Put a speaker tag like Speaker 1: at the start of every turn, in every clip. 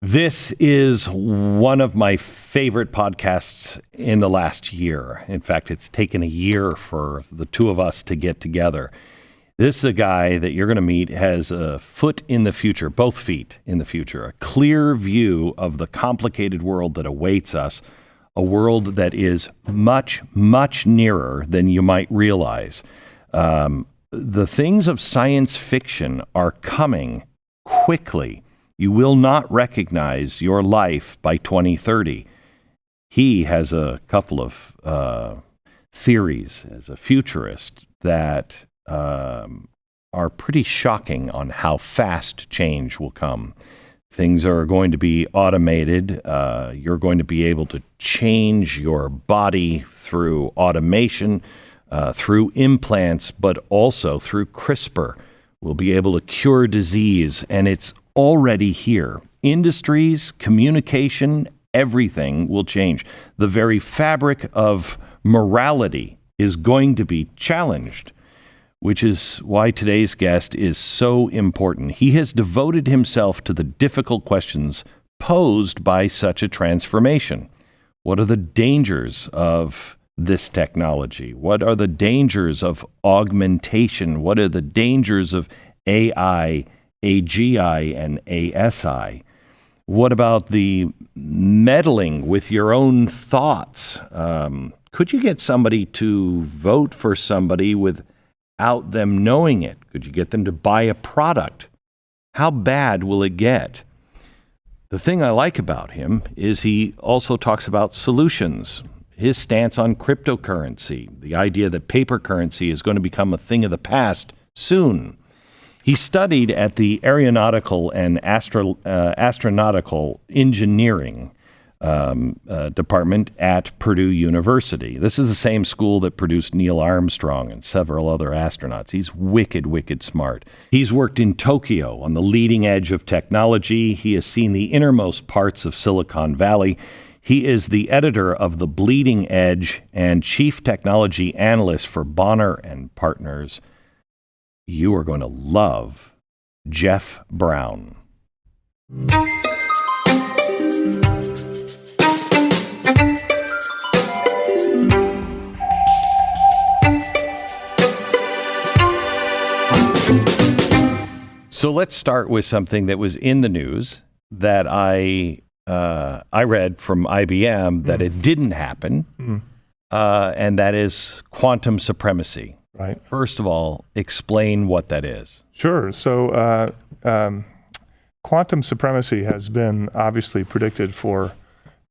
Speaker 1: This is one of my favorite podcasts in the last year. In fact, it's taken a year for the two of us to get together. This is a guy that you're going to meet has a foot in the future, both feet in the future, a clear view of the complicated world that awaits us, a world that is much, much nearer than you might realize. The things of science fiction are coming quickly. You will not recognize your life by 2030. He has a couple of theories as a futurist that are pretty shocking on how fast change will come. Things are going to be automated. You're going to be able to change your body through automation, through implants, but also through CRISPR. We'll be able to cure disease, and it's already here. Industries, communication, everything will change. The very fabric of morality is going to be challenged, which is why today's guest is so important. He has devoted himself to the difficult questions posed by such a transformation. What are the dangers of this technology? What are the dangers of augmentation? What are the dangers of AI, AGI, and ASI? What about the meddling with your own thoughts? Could you get somebody to vote for somebody without them knowing it? Could you get them to buy a product? How bad will it get? The thing I like about him is he also talks about solutions. His stance on cryptocurrency, the idea that paper currency is going to become a thing of the past soon. He studied at the Aeronautical and Astronautical Engineering department at Purdue University. This is the same school that produced Neil Armstrong and several other astronauts. He's wicked, wicked smart. He's worked in Tokyo on the leading edge of technology. He has seen the innermost parts of Silicon Valley. He is the editor of The Bleeding Edge and chief technology analyst for Bonner and Partners. You are going to love Jeff Brown. So let's start with something that was in the news that I read from IBM that it didn't happen, and that is quantum supremacy.
Speaker 2: Right.
Speaker 1: First of all, explain what that is.
Speaker 2: Sure. So quantum supremacy has been obviously predicted for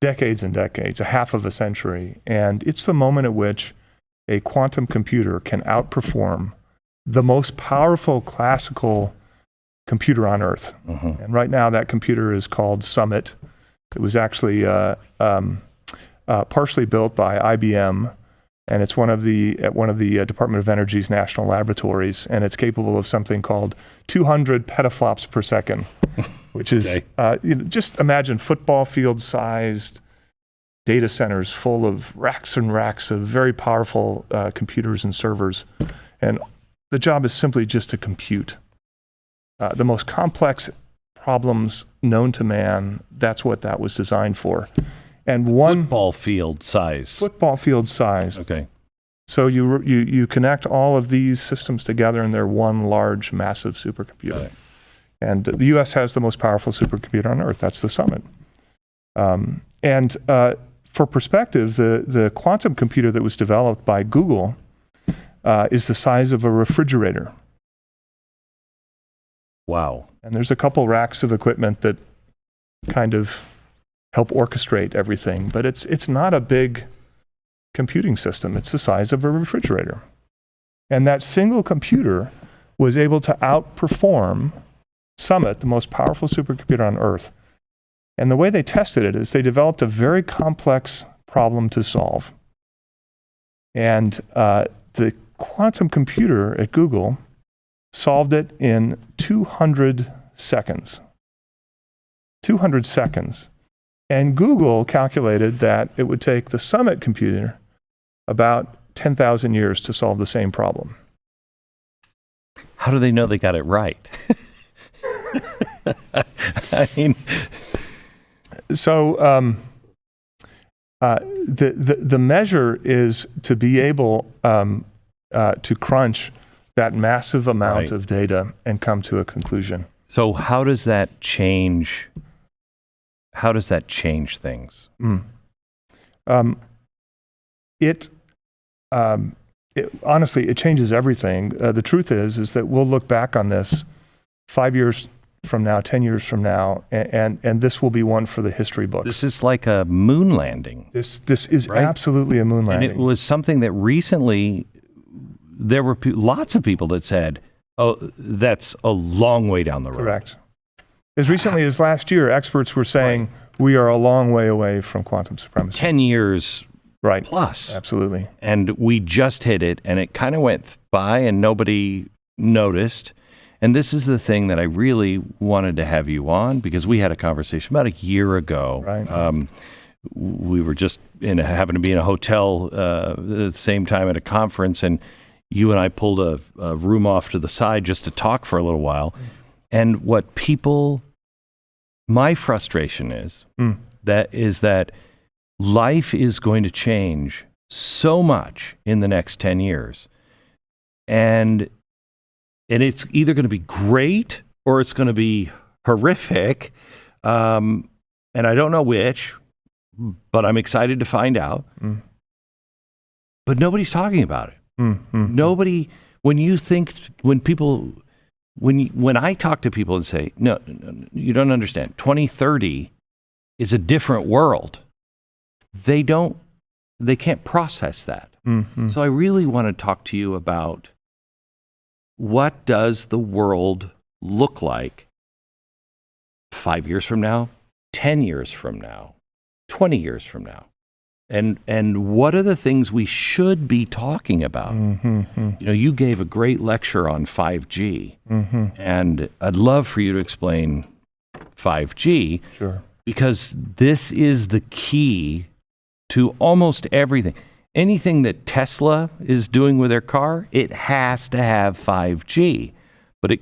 Speaker 2: decades and decades, a half of a century, and it's the moment at which a quantum computer can outperform the most powerful classical computer on Earth. And right now that computer is called Summit. It was actually partially built by IBM, and it's one of the Department of Energy's national laboratories, and it's capable of something called 200 petaflops per second, which is just imagine football field-sized data centers full of racks and racks of very powerful computers and servers, and the job is simply just to compute the most complex problems known to man. That's what that was designed for. And one
Speaker 1: football field size.
Speaker 2: Okay. So you connect all of these systems together, and they're one large, massive supercomputer.
Speaker 1: Right.
Speaker 2: And the U.S. has the most powerful supercomputer on Earth. That's the Summit. For perspective, the quantum computer that was developed by Google is the size of a refrigerator.
Speaker 1: Wow.
Speaker 2: And there's a couple racks of equipment that kind of help orchestrate everything, but it's not a big computing system. It's the size of a refrigerator. And that single computer was able to outperform Summit, the most powerful supercomputer on Earth. And the way they tested it is they developed a very complex problem to solve. And the quantum computer at Google solved it in 200 seconds. 200 seconds. And Google calculated that it would take the Summit computer about 10,000 years to solve the same problem.
Speaker 1: How do they know they got it right? I mean,
Speaker 2: The measure is to be able to crunch that massive amount
Speaker 1: Right.
Speaker 2: of data and come to a conclusion.
Speaker 1: So how does that change? How does that change things?
Speaker 2: Honestly, it changes everything. The truth is that we'll look back on this 5 years from now, 10 years from now, and this will be one for the history books.
Speaker 1: This is like a moon landing.
Speaker 2: This is
Speaker 1: Right?
Speaker 2: absolutely a moon landing.
Speaker 1: And it was something that recently there were lots of people that said, "Oh, that's a long way down the road."
Speaker 2: Correct. As recently as last year, experts were saying we are a long way away from quantum supremacy.
Speaker 1: 10 years
Speaker 2: Right.
Speaker 1: plus.
Speaker 2: Absolutely.
Speaker 1: And we just hit it, and it kind of went by and nobody noticed. And this is the thing that I really wanted to have you on, because we had a conversation about a year ago.
Speaker 2: Right.
Speaker 1: We were just happened to be in a hotel at the same time at a conference, and you and I pulled a room off to the side just to talk for a little while. And what my frustration is, that life is going to change so much in the next 10 years. And it's either going to be great or it's going to be horrific. And I don't know which, but I'm excited to find out. But nobody's talking about it. Nobody, when I talk to people and say, no, you don't understand, 2030 is a different world. They can't process that. So I really want to talk to you about, what does the world look like 5 years from now, 10 years from now, 20 years from now? And what are the things we should be talking about? You gave a great lecture on 5G, and I'd love for you to explain 5G.
Speaker 2: Sure.
Speaker 1: Because this is the key to almost everything. Anything that Tesla is doing with their car, it has to have 5G, but it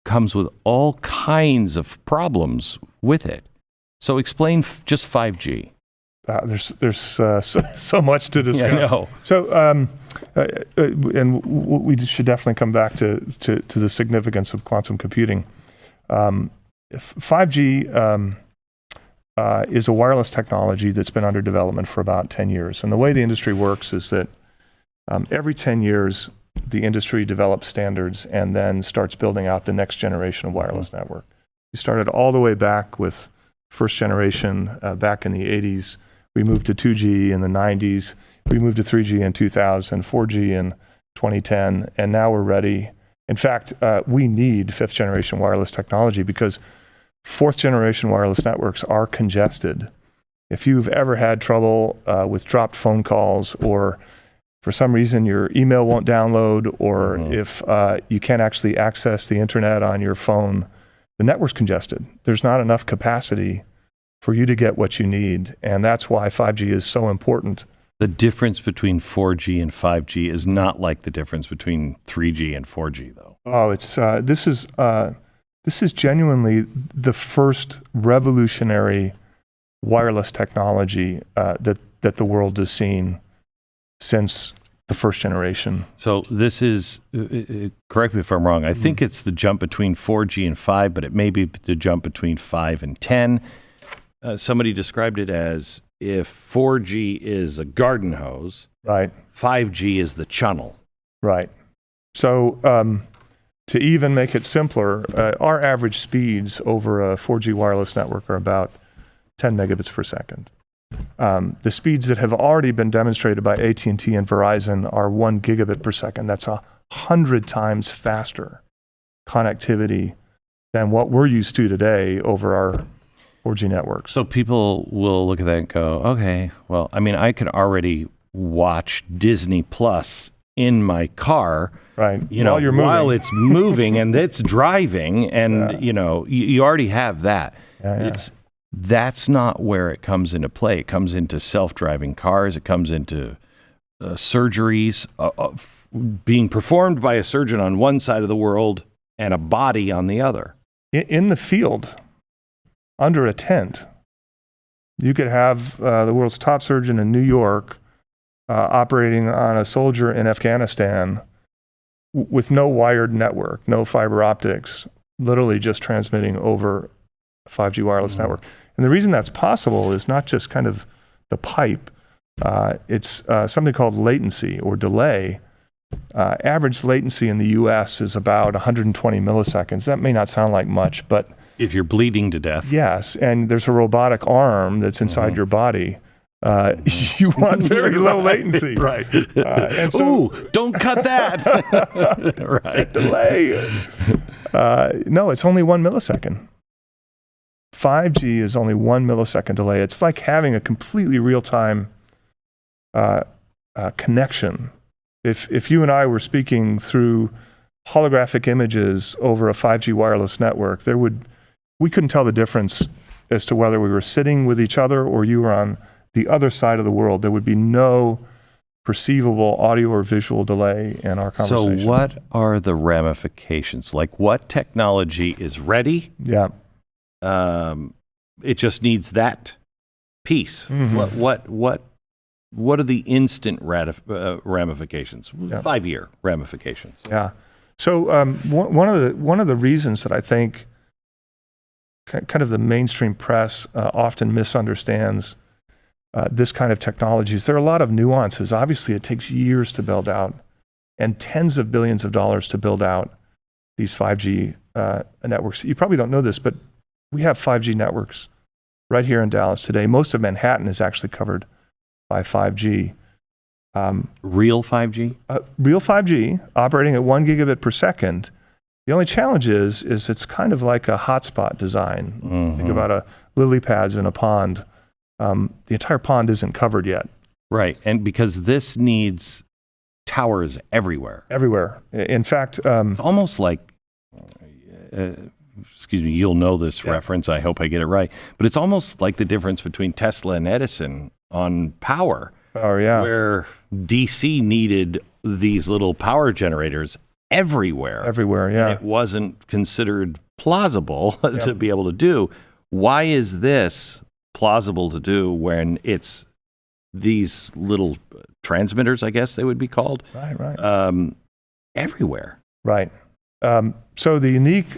Speaker 1: comes with all kinds of problems with it. So explain just 5G.
Speaker 2: There's so much to discuss.
Speaker 1: Yeah, I know.
Speaker 2: So, and we should definitely come back to the significance of quantum computing. 5G is a wireless technology that's been under development for about 10 years. And the way the industry works is that every 10 years, the industry develops standards and then starts building out the next generation of wireless network. We started all the way back with first generation back in the 80s. We moved to 2G in the 90s. We moved to 3G in 2000, 4G in 2010, and now we're ready. In fact, we need fifth generation wireless technology because fourth generation wireless networks are congested. If you've ever had trouble with dropped phone calls, or for some reason your email won't download, or if you can't actually access the internet on your phone, the network's congested. There's not enough capacity for you to get what you need. And that's why 5G is so important.
Speaker 1: The difference between 4G and 5G is not like the difference between 3G and 4G, though.
Speaker 2: Oh, it's this is genuinely the first revolutionary wireless technology that the world has seen since the first generation.
Speaker 1: So this is, correct me if I'm wrong, I think it's the jump between 4G and 5, but it may be the jump between 5 and 10. Somebody described it as, if 4G is a garden hose,
Speaker 2: right,
Speaker 1: 5G is the channel.
Speaker 2: Right. So to even make it simpler, our average speeds over a 4G wireless network are about 10 megabits per second. The speeds that have already been demonstrated by AT&T and Verizon are 1 gigabit per second. That's 100 times faster connectivity than what we're used to today over our 4G networks.
Speaker 1: So people will look at that and go, okay, well, I mean, I can already watch Disney Plus in my car,
Speaker 2: right?
Speaker 1: While it's moving and it's driving, and you already have that. That's not where it comes into play. It comes into self-driving cars. It comes into surgeries being performed by a surgeon on one side of the world and a body on the other.
Speaker 2: In the field, under a tent, You could have the world's top surgeon in New York operating on a soldier in Afghanistan with no wired network, no fiber optics, literally just transmitting over a 5G wireless network. And the reason that's possible is not just kind of the pipe. It's something called latency or delay. Average latency in the US is about 120 milliseconds. That may not sound like much, but
Speaker 1: If you're bleeding to death.
Speaker 2: yes, and there's a robotic arm that's inside your body. You want very low latency.
Speaker 1: Right.
Speaker 2: And so,
Speaker 1: Ooh, don't cut that. Right.
Speaker 2: delay. No, it's only 1 millisecond. 5G is only 1 millisecond delay. It's like having a completely real-time connection. If you and I were speaking through holographic images over a 5G wireless network, we couldn't tell the difference as to whether we were sitting with each other or you were on the other side of the world. There would be no perceivable audio or visual delay in our conversation.
Speaker 1: So what are the ramifications? Like, what technology is ready?
Speaker 2: Yeah.
Speaker 1: It just needs that piece.
Speaker 2: Mhm.
Speaker 1: What are the instant ramifications? 5-year ramifications.
Speaker 2: Yeah. So one of the reasons that I think kind of the mainstream press often misunderstands this kind of technology is there are a lot of nuances. Obviously, it takes years to build out and tens of billions of dollars to build out these 5G networks. You probably don't know this, but we have 5G networks right here in Dallas today. Most of Manhattan is actually covered by 5G.
Speaker 1: Real 5G?
Speaker 2: Real 5G operating at 1 gigabit per second. The only challenge is it's kind of like a hotspot design. Think about lily pads in a pond. The entire pond isn't covered yet.
Speaker 1: Right, and because this needs towers everywhere.
Speaker 2: Everywhere. In fact,
Speaker 1: It's almost like, excuse me, you'll know this reference, I hope I get it right, but it's almost like the difference between Tesla and Edison on power, where DC needed these little power generators everywhere.
Speaker 2: Everywhere, yeah.
Speaker 1: And it wasn't considered plausible to be able to do. Why is this plausible to do when it's these little transmitters, I guess they would be called?
Speaker 2: Right.
Speaker 1: Everywhere.
Speaker 2: Right. So the unique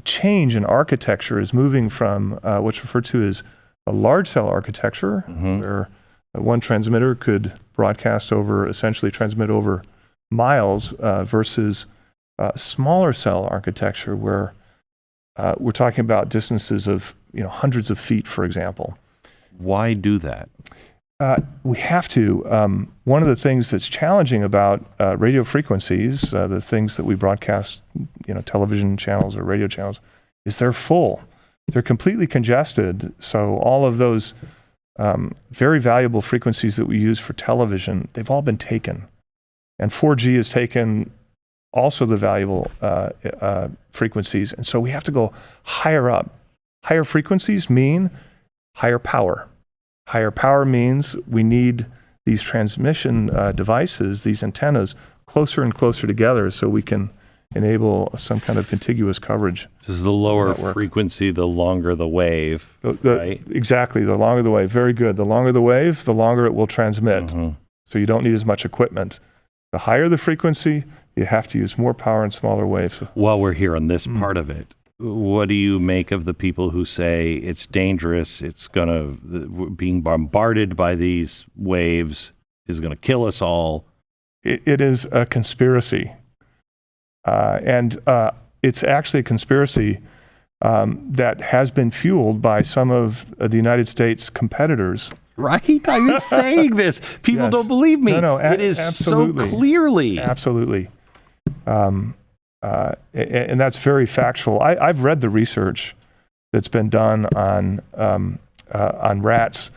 Speaker 2: change in architecture is moving from what's referred to as a large cell architecture, where one transmitter could essentially transmit over miles, versus smaller cell architecture, where we're talking about distances of hundreds of feet, for example.
Speaker 1: Why do that?
Speaker 2: We have to. One of the things that's challenging about radio frequencies, the things that we broadcast, television channels or radio channels, is they're full. They're completely congested. So all of those very valuable frequencies that we use for television, they've all been taken. And 4G has taken also the valuable frequencies. And so we have to go higher up. Higher frequencies mean higher power. Higher power means we need these transmission devices, these antennas, closer and closer together so we can enable some kind of contiguous coverage.
Speaker 1: This is the lower frequency, the longer the wave, right?
Speaker 2: Exactly, the longer the wave. Very good. The longer the wave, the longer it will transmit. So you don't need as much equipment. The higher the frequency, you have to use more power and smaller waves.
Speaker 1: While we're here on this part of it, what do you make of the people who say it's dangerous, being bombarded by these waves is going to kill us all?
Speaker 2: It is a conspiracy. And it's actually a conspiracy that has been fueled by some of the United States competitors.
Speaker 1: Right? I've been saying this. People don't believe me.
Speaker 2: No,
Speaker 1: it is
Speaker 2: absolutely.
Speaker 1: so clearly.
Speaker 2: Absolutely. And that's very factual. I've read the research that's been done on rats,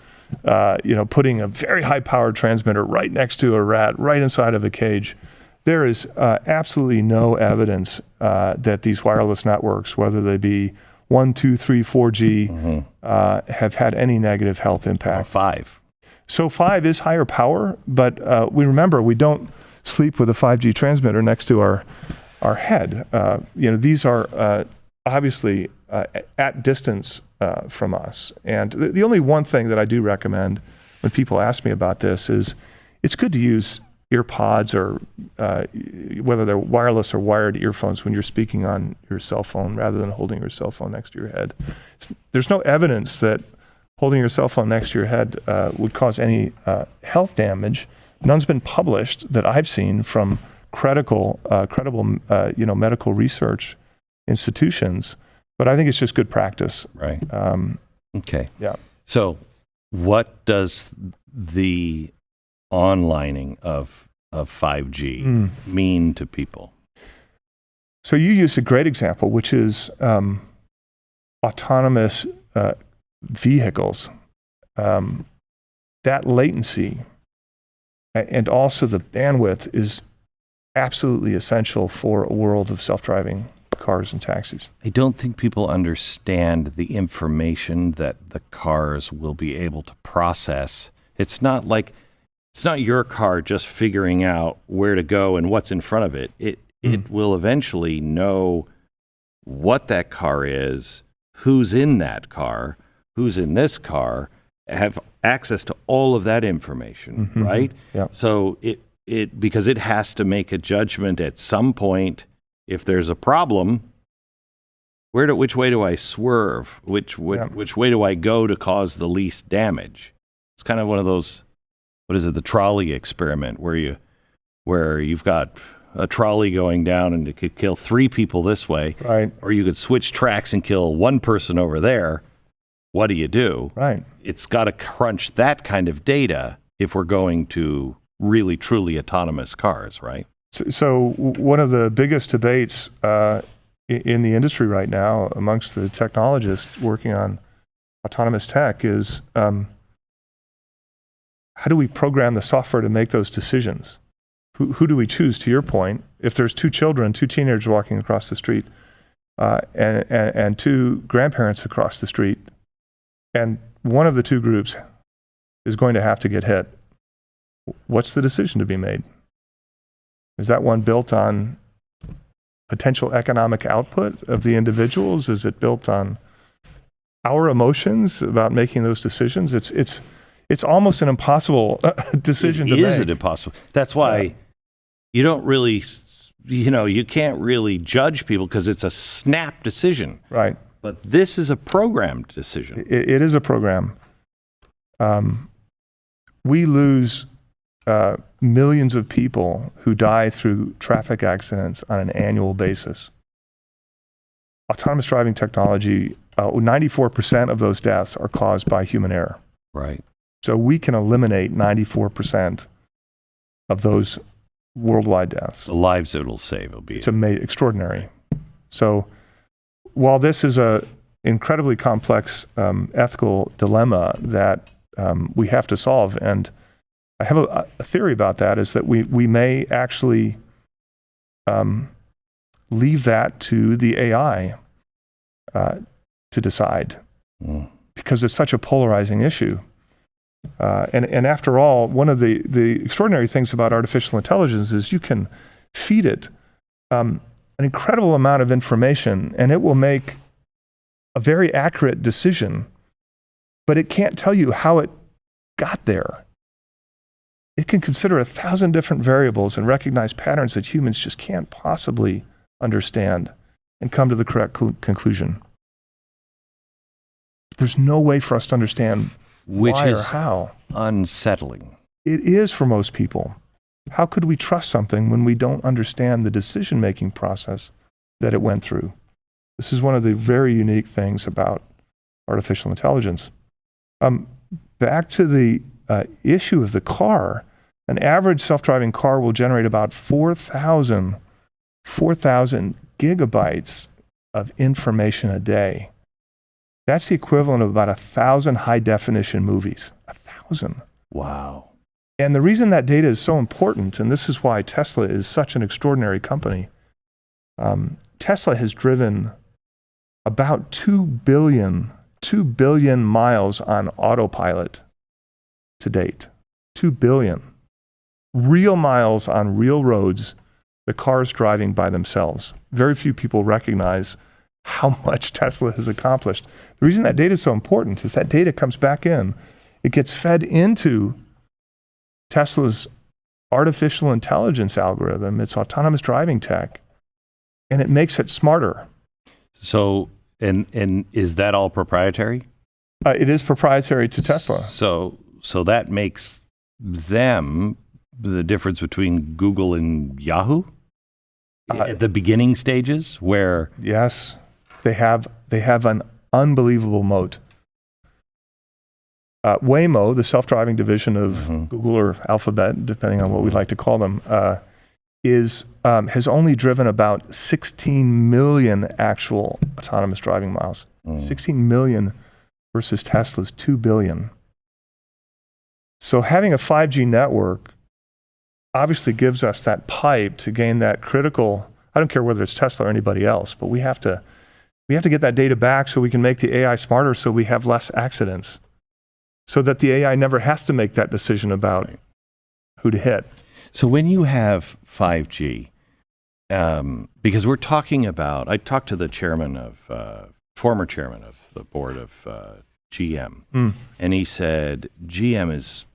Speaker 2: putting a very high-powered transmitter right next to a rat, right inside of a cage. There is absolutely no evidence that these wireless networks, whether they be 1, 2, 3, 4G, have had any negative health impact.
Speaker 1: 5.
Speaker 2: So 5 is higher power, but we don't sleep with a 5G transmitter next to our head. These are obviously at distance from us. And the only one thing that I do recommend when people ask me about this is it's good to use ear pods or whether they're wireless or wired earphones when you're speaking on your cell phone rather than holding your cell phone next to your head. There's no evidence that holding your cell phone next to your head would cause any health damage. None's been published that I've seen from credible medical research institutions, but I think it's just good practice.
Speaker 1: Right. Okay.
Speaker 2: Yeah.
Speaker 1: So what does the onlining of 5G mean to people?
Speaker 2: So you used a great example, which is autonomous vehicles. That latency and also the bandwidth is absolutely essential for a world of self-driving cars and taxis.
Speaker 1: I don't think people understand the information that the cars will be able to process. It's not your car just figuring out where to go and what's in front of it. It will eventually know what that car is, who's in that car, who's in this car, have access to all of that information, right?
Speaker 2: Yeah.
Speaker 1: So it because it has to make a judgment at some point. If there's a problem, which way do I swerve? Which way do I go to cause the least damage? It's kind of one of those, what is it, the trolley experiment where you've got a trolley going down and it could kill 3 people this way,
Speaker 2: right?
Speaker 1: Or you could switch tracks and kill 1 person over there. What do you do?
Speaker 2: Right.
Speaker 1: It's got to crunch that kind of data if we're going to really, truly autonomous cars, right?
Speaker 2: So one of the biggest debates in the industry right now amongst the technologists working on autonomous tech is how do we program the software to make those decisions? Who do we choose, to your point? If there's 2 teenagers walking across the street and 2 grandparents across the street, and one of the 2 groups is going to have to get hit, what's the decision to be made? Is that one built on potential economic output of the individuals? Is it built on our emotions about making those decisions? It's almost an impossible decision to make.
Speaker 1: Is it impossible? That's why you don't really, you can't really judge people because it's a snap decision.
Speaker 2: Right.
Speaker 1: But this is a programmed decision.
Speaker 2: It is a program. We lose millions of people who die through traffic accidents on an annual basis. Autonomous driving technology, 94% of those deaths are caused by human error.
Speaker 1: Right.
Speaker 2: So we can eliminate 94% of those worldwide deaths.
Speaker 1: The lives it will save will be.
Speaker 2: It's extraordinary. So while this is an incredibly complex ethical dilemma that we have to solve, and I have a theory about that, is that we may actually leave that to the AI to decide, because it's such a polarizing issue. And after all, one of the extraordinary things about artificial intelligence is you can feed it an incredible amount of information, and it will make a very accurate decision, but it can't tell you how it got there. It can consider 1,000 different variables and recognize patterns that humans just can't possibly understand and come to the correct conclusion. There's no way for us to understand why or how.
Speaker 1: Unsettling.
Speaker 2: It is for most people. How could we trust something when we don't understand the decision-making process that it went through? This is one of the very unique things about artificial intelligence. Back to the issue of the car, an average self-driving car will generate about 4,000 gigabytes of information a day. That's the equivalent of about 1,000 high-definition movies. 1,000.
Speaker 1: Wow.
Speaker 2: And the reason that data is so important, and this is why Tesla is such an extraordinary company, Tesla has driven about 2 billion miles on autopilot to date. 2 billion. Real miles on real roads, the cars driving by themselves. Very few people recognize how much Tesla has accomplished. The reason that data is so important is that data comes back in. It gets fed into Tesla's artificial intelligence algorithm, its autonomous driving tech, and it makes it smarter.
Speaker 1: So, and is that all proprietary?
Speaker 2: It is proprietary to Tesla.
Speaker 1: So that makes them the difference between Google and Yahoo at the beginning stages, where
Speaker 2: yes, they have an unbelievable moat. Waymo, the self-driving division of Google or Alphabet, depending on what we like to call them, has only driven about 16 million actual autonomous driving miles. 16 million versus Tesla's 2 billion. So having a 5G network obviously gives us that pipe to gain that critical, I don't care whether it's Tesla or anybody else, but we have to get that data back so we can make the AI smarter, so we have less accidents, so that the AI never has to make that decision about who to hit.
Speaker 1: So when you have 5G, because we're talking about, I talked to the former chairman of the board of GM, and he said GM's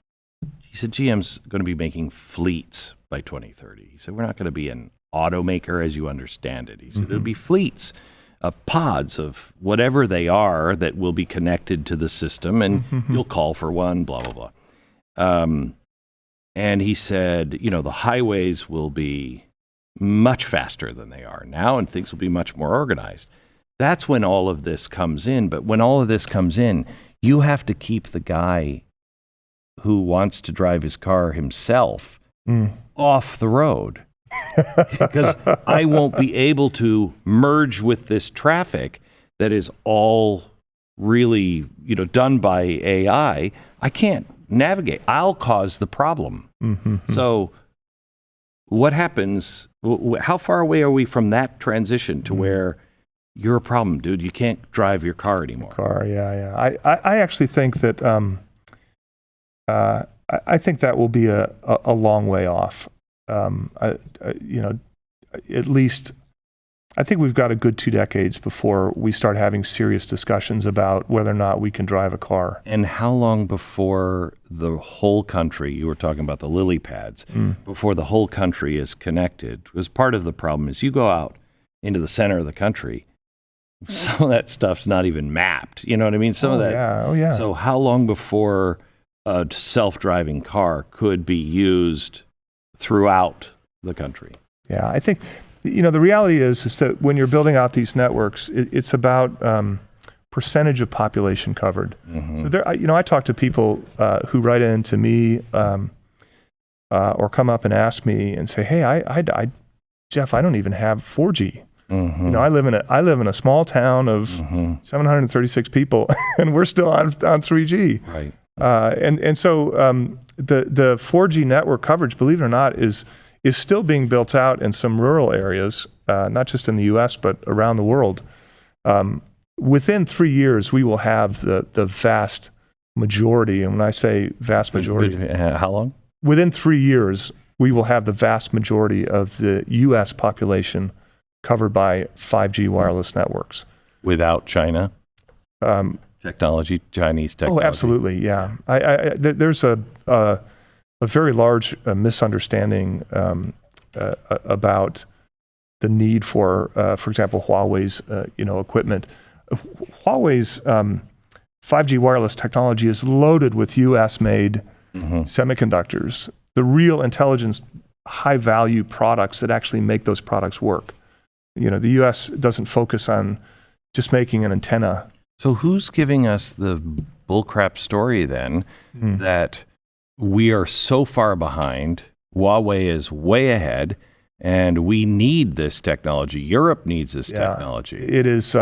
Speaker 1: going to be making fleets by 2030. He said, we're not going to be an automaker as you understand it. He said, it'll be fleets of pods of whatever they are that will be connected to the system, and you'll call for one, blah, blah, blah. And he said, the highways will be much faster than they are now, and things will be much more organized. That's when all of this comes in. But when all of this comes in, you have to keep the guy who wants to drive his car himself off the road. Because I won't be able to merge with this traffic that is all really, done by AI. I can't navigate. I'll cause the problem. So what happens? How far away are we from that transition to where you're a problem, dude? You can't drive your car anymore.
Speaker 2: I actually think that I think that will be a long way off. At least I think we've got a good 2 decades before we start having serious discussions about whether or not we can drive a car.
Speaker 1: And how long before the whole country, you were talking about the lily pads, before the whole country is connected? Because part of the problem is you go out into the center of the country, some of that stuff's not even mapped. You know what I mean? Some of that.
Speaker 2: Yeah.
Speaker 1: So how long before a self-driving car could be used throughout the country? Yeah,
Speaker 2: I think, the reality is that when you're building out these networks, it's about percentage of population covered. So there, I talk to people who write in to me or come up and ask me and say, hey, Jeff, I don't even have 4G. I live in a small town of 736 people, and we're still on 3G.
Speaker 1: Right.
Speaker 2: So the 4G network coverage, believe it or not, is still being built out in some rural areas, not just in the U.S. but around the world. Within 3 years, we will have the vast majority. And when I say vast majority,
Speaker 1: how long?
Speaker 2: Within 3 years, we will have the vast majority of the U.S. population covered by 5G wireless networks.
Speaker 1: Without China? Technology, Chinese technology.
Speaker 2: Oh, absolutely, yeah. There's a very large misunderstanding about the need for example, Huawei's equipment. Huawei's 5G wireless technology is loaded with U.S.-made semiconductors, the real intelligence, high-value products that actually make those products work. The U.S. doesn't focus on just making an antenna.
Speaker 1: So who's giving us the bullcrap story then that we are so far behind, Huawei is way ahead, and we need this technology? Europe needs this technology.
Speaker 2: It is.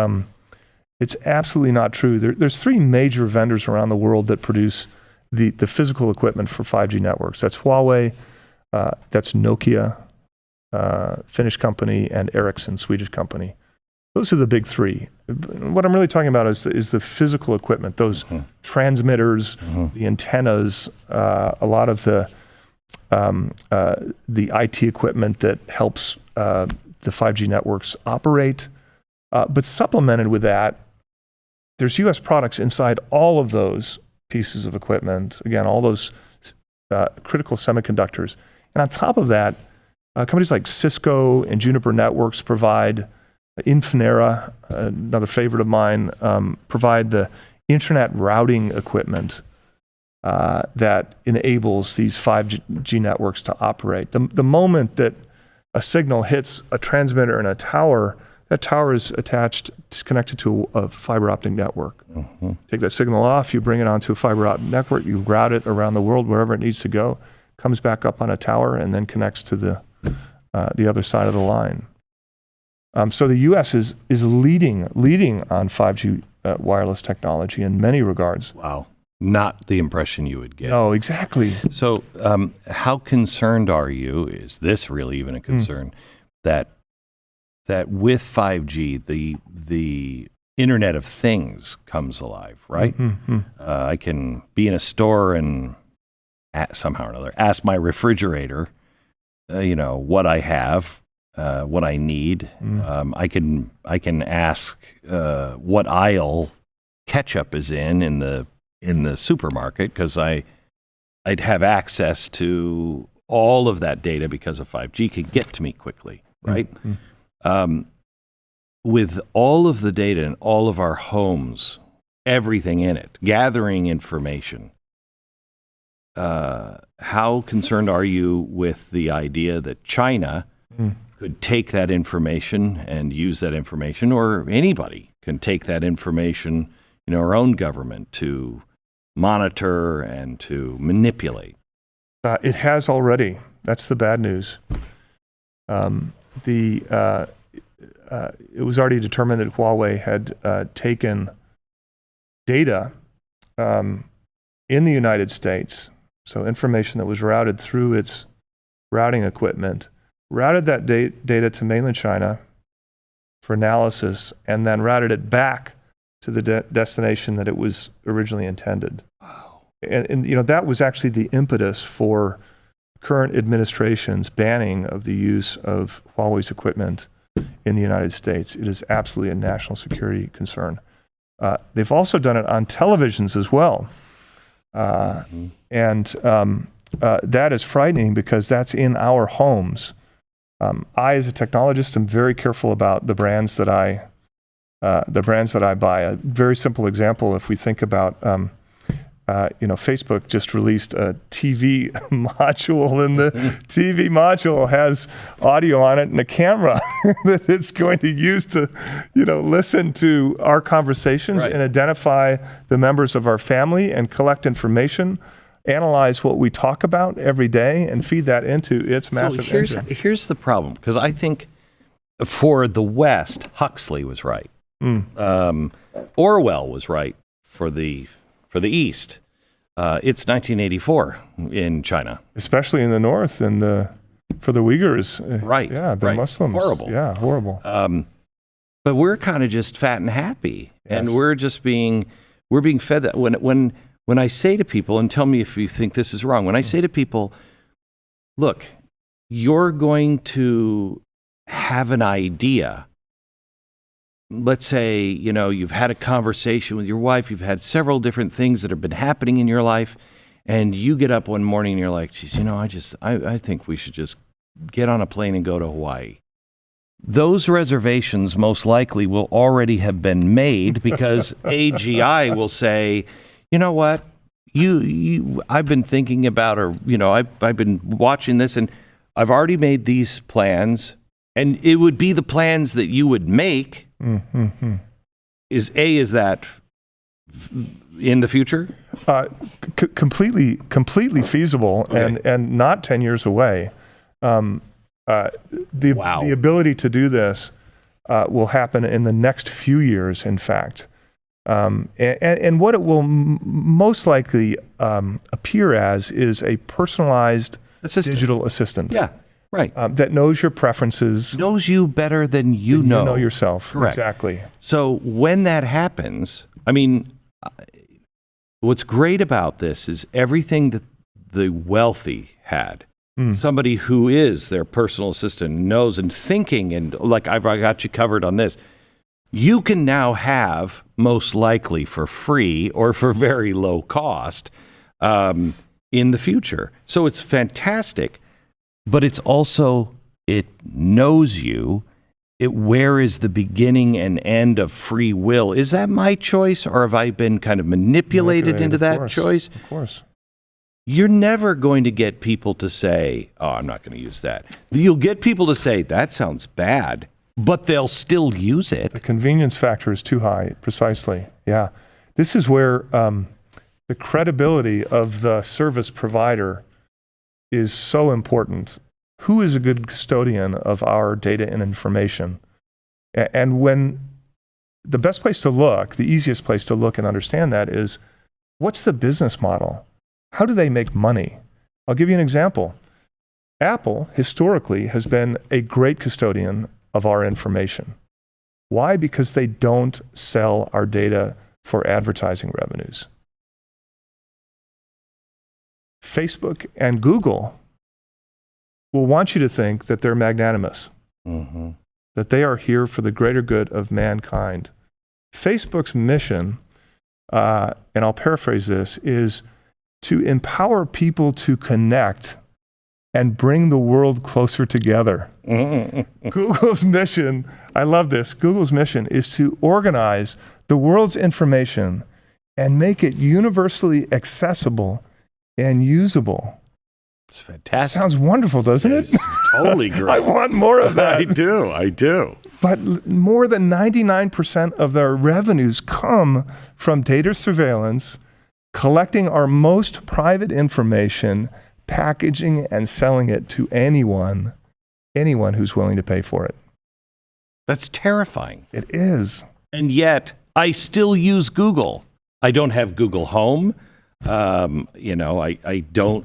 Speaker 2: It's absolutely not true. There's 3 major vendors around the world that produce the physical equipment for 5G networks. That's Huawei, that's Nokia, Finnish company, and Ericsson, Swedish company. Those are the big 3. What I'm really talking about is the physical equipment, those transmitters, the antennas, a lot of the IT equipment that helps the 5G networks operate, But supplemented with that, there's U.S. products inside all of those pieces of equipment. Again, all those critical semiconductors. And on top of that, companies like Cisco and Juniper Networks provide, Infinera, another favorite of mine, provide the internet routing equipment that enables these 5G networks to operate. The moment that a signal hits a transmitter in a tower, that tower is connected to a fiber optic network. Mm-hmm. Take that signal off, you bring it onto a fiber optic network, you route it around the world wherever it needs to go, comes back up on a tower, and then connects to the other side of the line. So the U.S. is leading on 5G wireless technology in many regards.
Speaker 1: Wow. Not the impression you would get.
Speaker 2: No, exactly.
Speaker 1: So how concerned are you, is this really even a concern, that with 5G, the Internet of Things comes alive, right? Mm-hmm. I can be in a store and somehow or another ask my refrigerator, what I have, what I need. I can ask what aisle ketchup is in the supermarket, because I'd have access to all of that data because of 5G can get to me quickly, right? Mm-hmm. With all of the data in all of our homes, everything in it, gathering information, how concerned are you with the idea that China could take that information and use that information, or anybody can take that information, our own government, to monitor and to manipulate?
Speaker 2: It has already. That's the bad news. It was already determined that Huawei had taken data in the United States, so information that was routed through its routing equipment, routed that data to mainland China for analysis, and then routed it back to the destination that it was originally intended. Wow. And that was actually the impetus for current administration's banning of the use of Huawei's equipment in the United States. It is absolutely a national security concern. They've also done it on televisions as well. And that is frightening, because that's in our homes. I, as a technologist, am very careful about the brands that I buy. A very simple example, if we think about, Facebook just released a TV module, and the TV module has audio on it and a camera that it's going to use to, listen to our conversations, right, and identify the members of our family and collect information, analyze what we talk about every day, and feed that into its massive engine.
Speaker 1: Here's the problem, because I think for the West, Huxley was right. Orwell was right for the East. It's 1984 in China,
Speaker 2: especially in the North, and for the Uyghurs.
Speaker 1: Right.
Speaker 2: Yeah, the Muslims.
Speaker 1: Horrible.
Speaker 2: Yeah, horrible.
Speaker 1: But we're kind of just fat and happy, yes, and we're being fed that. When I say to people, and tell me if you think this is wrong, when I say to people, look, you're going to have an idea. Let's say, you've had a conversation with your wife, you've had several different things that have been happening in your life, and you get up one morning and you're like, geez, I think we should just get on a plane and go to Hawaii. Those reservations most likely will already have been made, because AGI will say, you know what, I've been thinking about, or, I've been watching this, and I've already made these plans, and it would be the plans that you would make. Mm-hmm. Is that in the future?
Speaker 2: Completely feasible, okay, and not 10 years away. The ability to do this will happen in the next few years, in fact. And what it will most likely appear as is a personalized digital assistant.
Speaker 1: Yeah. Right.
Speaker 2: That knows your preferences.
Speaker 1: Knows you better than you know.
Speaker 2: You know yourself.
Speaker 1: Correct.
Speaker 2: Exactly.
Speaker 1: So when that happens, what's great about this is everything that the wealthy had. Somebody who is their personal assistant, knows, and thinking, and like, I've got you covered on this. you can now have, most likely for free or for very low cost, in the future. So it's fantastic, but it's also, it knows you. Where is the beginning and end of free will? Is that my choice, or have I been kind of manipulated into that choice?
Speaker 2: Of course.
Speaker 1: You're never going to get people to say, oh, I'm not going to use that. You'll get people to say, that sounds bad, but they'll still use it.
Speaker 2: The convenience factor is too high, precisely. Yeah. This is where the credibility of the service provider is so important. Who is a good custodian of our data and information? And when the best place to look, the easiest place to look and understand that is, what's the business model? How do they make money? I'll give you an example. Apple historically has been a great custodian of our information. Why? Because they don't sell our data for advertising revenues. Facebook and Google will want you to think that they're magnanimous, that they are here for the greater good of mankind. Facebook's mission, and I'll paraphrase this, is to empower people to connect and bring the world closer together. Google's mission, I love this, Google's mission is to organize the world's information and make it universally accessible and usable.
Speaker 1: It's fantastic.
Speaker 2: Sounds wonderful, doesn't it?
Speaker 1: It's totally great.
Speaker 2: I want more of that.
Speaker 1: I do.
Speaker 2: But more than 99% of their revenues come from data surveillance, collecting our most private information, packaging and selling it to anyone who's willing to pay for it.
Speaker 1: That's terrifying.
Speaker 2: It is.
Speaker 1: And yet, I still use Google. I don't have Google Home. I don't.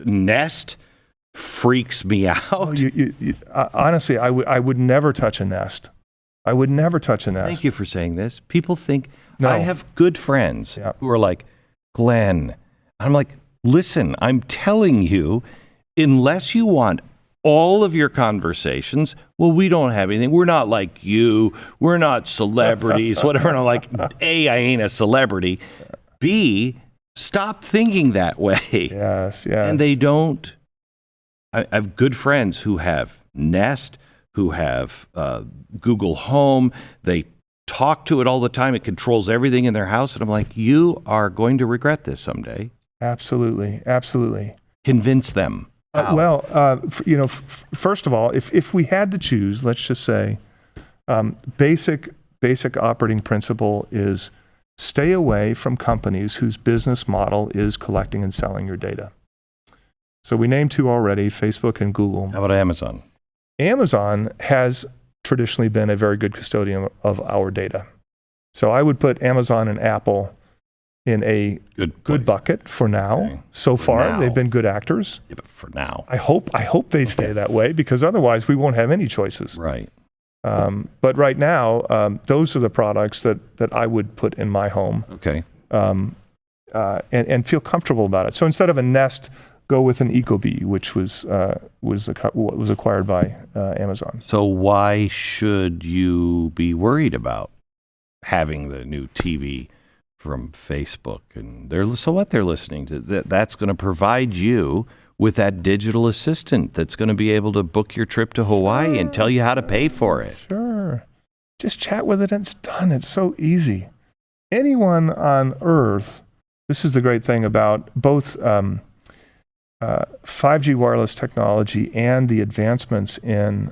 Speaker 1: Nest freaks me out.
Speaker 2: Honestly, I would never touch a Nest. I would never touch a Nest.
Speaker 1: Thank you for saying this. People think,
Speaker 2: No.
Speaker 1: I have good friends who are like, Glenn. I'm like, listen, I'm telling you, unless you want all of your conversations, well, we don't have anything. We're not like you. We're not celebrities, whatever. And I'm like, A, I ain't a celebrity. B, stop thinking that way.
Speaker 2: Yes.
Speaker 1: And they don't. I have good friends who have Nest, who have Google Home. They talk to it all the time. It controls everything in their house. And I'm like, you are going to regret this someday.
Speaker 2: Absolutely.
Speaker 1: Convince them.
Speaker 2: First of all, if we had to choose, let's just say, basic operating principle is stay away from companies whose business model is collecting and selling your data. So we named two already, Facebook and Google.
Speaker 1: How about Amazon?
Speaker 2: Amazon has traditionally been a very good custodian of our data. So I would put Amazon and Apple in a good bucket for now.
Speaker 1: Okay.
Speaker 2: So
Speaker 1: For
Speaker 2: far,
Speaker 1: now.
Speaker 2: they've been good actors.
Speaker 1: Yeah, but for now.
Speaker 2: I hope they stay that way, because otherwise we won't have any choices.
Speaker 1: Right.
Speaker 2: But right now, those are the products that I would put in my home.
Speaker 1: Okay.
Speaker 2: And feel comfortable about it. So instead of a Nest, go with an Ecobee, which was acquired by Amazon.
Speaker 1: So why should you be worried about having the new TV from Facebook? And so what they're listening to, that's going to provide you with that digital assistant that's going to be able to book your trip to Hawaii and tell you how to pay for it.
Speaker 2: Sure. Just chat with it and it's done. It's so easy. Anyone on Earth, this is the great thing about both 5G wireless technology and the advancements in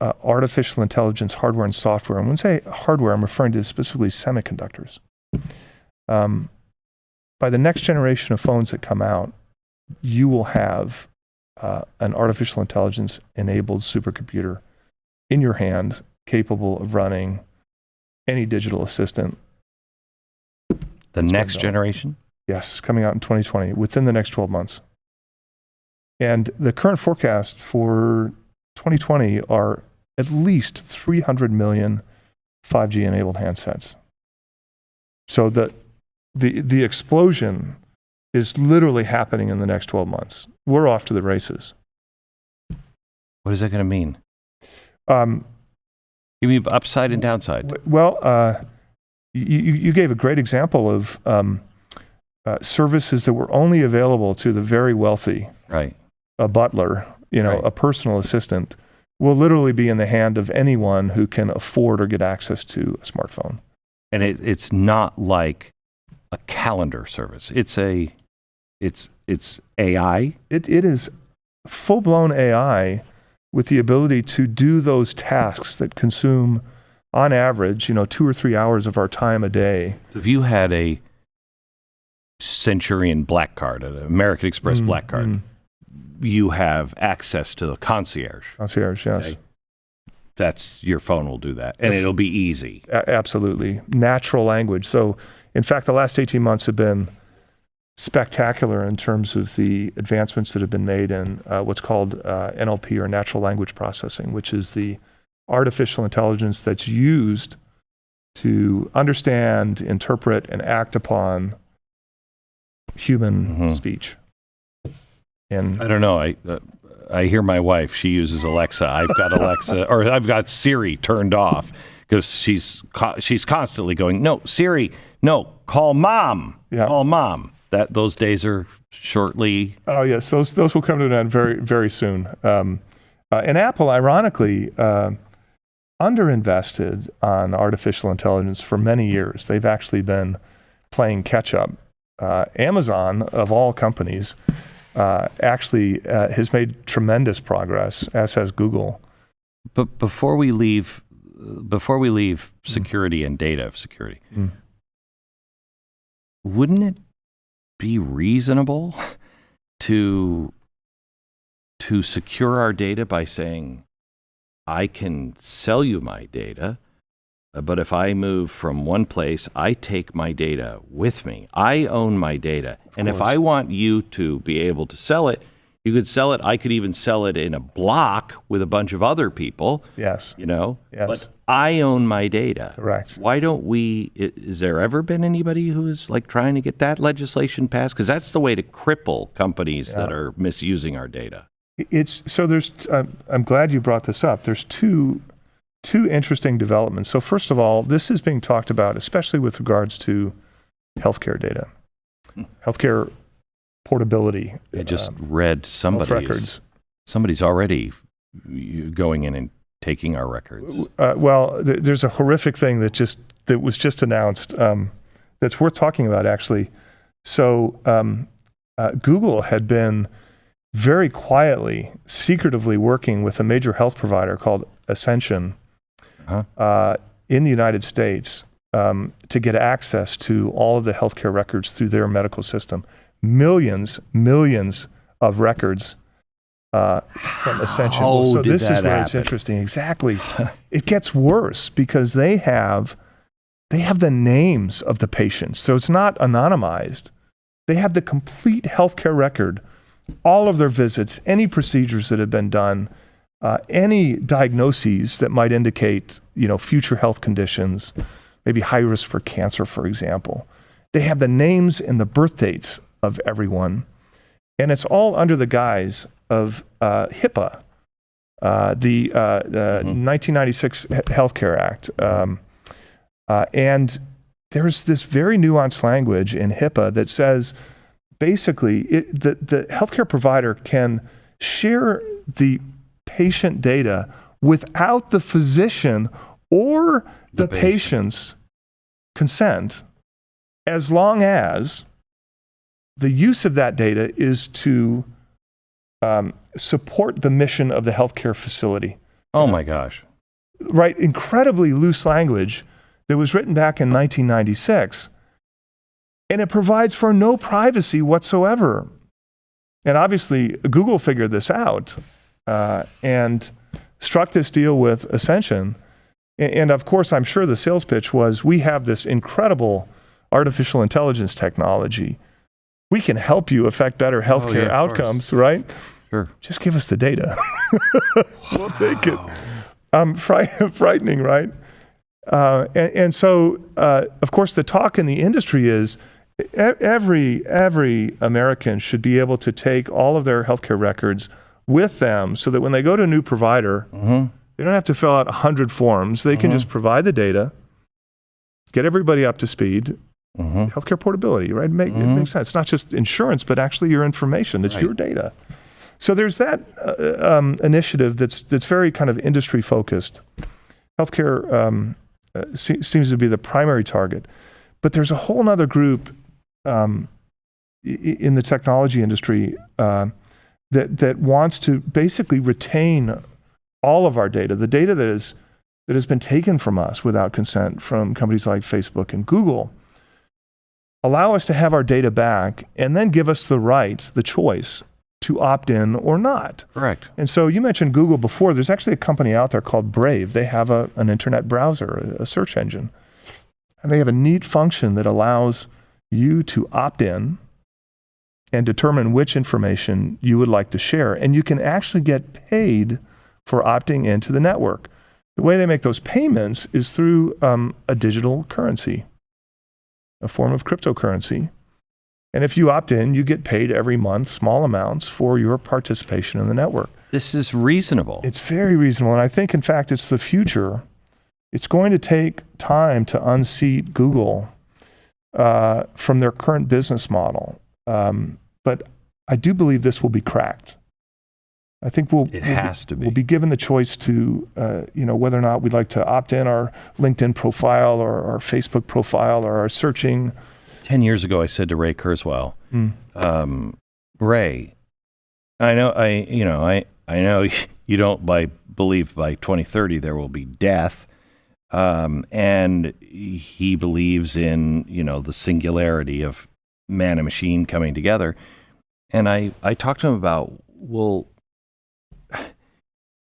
Speaker 2: artificial intelligence hardware and software. And when I say hardware, I'm referring to specifically semiconductors. By the next generation of phones that come out, you will have an artificial intelligence enabled supercomputer in your hand capable of running any digital assistant.
Speaker 1: The next generation?
Speaker 2: Yes, coming out in 2020, within the next 12 months. And the current forecast for 2020 are at least 300 million 5G enabled handsets. So the explosion is literally happening in the next 12 months. We're off to the races.
Speaker 1: What is that going to mean? You mean upside and downside?
Speaker 2: Well, you gave a great example of services that were only available to the very wealthy.
Speaker 1: Right.
Speaker 2: A butler,
Speaker 1: Right.
Speaker 2: a personal assistant, will literally be in the hand of anyone who can afford or get access to a smartphone.
Speaker 1: And it's not like a calendar service. It's AI.
Speaker 2: It is full-blown AI with the ability to do those tasks that consume, on average, 2 or 3 hours of our time a day.
Speaker 1: If you had a Centurion Black Card, an American Express Black Card, you have access to the concierge.
Speaker 2: Concierge, yes.
Speaker 1: Okay? That's your phone will do that, and it'll be easy.
Speaker 2: Absolutely. Natural language. So, in fact, the last 18 months have been spectacular in terms of the advancements that have been made in what's called NLP, or natural language processing, which is the artificial intelligence that's used to understand, interpret, and act upon human speech. And
Speaker 1: I don't know. I hear my wife. She uses Alexa. I've got Alexa, or I've got Siri turned off because she's constantly going, "No, Siri, no, call mom, call mom." Those days are shortly.
Speaker 2: Oh yes, those will come to an end very, very soon. And Apple, ironically, underinvested on artificial intelligence for many years. They've actually been playing catch up. Amazon, of all companies, actually has made tremendous progress, as has Google.
Speaker 1: But before we leave security and data security, wouldn't it be reasonable to secure our data by saying, I can sell you my data, but if I move from one place, I take my data with me. I own my data. And if I want you to be able to sell it, you could sell it. I could even sell it in a block with a bunch of other people.
Speaker 2: Yes.
Speaker 1: Yes.
Speaker 2: But
Speaker 1: I own my data.
Speaker 2: Correct.
Speaker 1: Why don't we? Is there ever been anybody who is like trying to get that legislation passed? Because that's the way to cripple companies that are misusing our data. I'm glad you brought this up. There's two interesting developments. So first of all, this is being talked about, especially with regards to healthcare data, healthcare portability. I just read somebody's already going in and taking our records.
Speaker 2: There's a horrific thing that was just announced that's worth talking about, actually. So Google had been very quietly, secretively working with a major health provider called Ascension in the United States to get access to all of the healthcare records through their medical system. Millions of records from Ascension. So this is where it's interesting. Exactly. It gets worse because they have the names of the patients. So it's not anonymized. They have the complete healthcare record, all of their visits, any procedures that have been done, any diagnoses that might indicate, future health conditions, maybe high risk for cancer, for example. They have the names and the birth dates of everyone, and it's all under the guise of HIPAA, the 1996 Healthcare Act. And there's this very nuanced language in HIPAA that says, basically, the healthcare provider can share the patient data without the physician or the patient's consent, as long as the use of that data is to support the mission of the healthcare facility.
Speaker 1: Oh my gosh.
Speaker 2: Right, incredibly loose language that was written back in 1996. And it provides for no privacy whatsoever. And obviously, Google figured this out and struck this deal with Ascension. And of course, I'm sure the sales pitch was, we have this incredible artificial intelligence technology. We can help you affect better healthcare outcomes, right?
Speaker 1: Sure.
Speaker 2: Just give us the data. We'll take it. Frightening, right? And so, of course, the talk in the industry is every American should be able to take all of their healthcare records with them so that when they go to a new provider, They don't have to fill out 100 forms. They can just provide the data, get everybody up to speed. Healthcare portability, right? It makes sense. It's not just insurance, but actually your information. It's your data. So there's that initiative that's very kind of industry focused. Healthcare seems to be the primary target, but there's a whole other group in the technology industry that wants to basically retain all of our data, the data that has been taken from us without consent from companies like Facebook and Google. Allow us to have our data back, and then give us the right, the choice to opt in or not.
Speaker 1: Correct.
Speaker 2: And so you mentioned Google before. There's actually a company out there called Brave. They have an internet browser, a search engine. And they have a neat function that allows you to opt in and determine which information you would like to share. And you can actually get paid for opting into the network. The way they make those payments is through a digital currency, a form of cryptocurrency. And if you opt in, you get paid every month small amounts for your participation in the network.
Speaker 1: This is reasonable.
Speaker 2: It's very reasonable. And I think, in fact, it's the future. It's going to take time to unseat Google from their current business model. But I do believe this will be cracked. I think we'll be given the choice to, whether or not we'd like to opt in our LinkedIn profile or our Facebook profile or our searching.
Speaker 1: 10 years ago, I said to Ray Kurzweil, Ray, I know you don't believe by 2030 there will be death, and he believes in the singularity of man and machine coming together. And I talked to him about, well,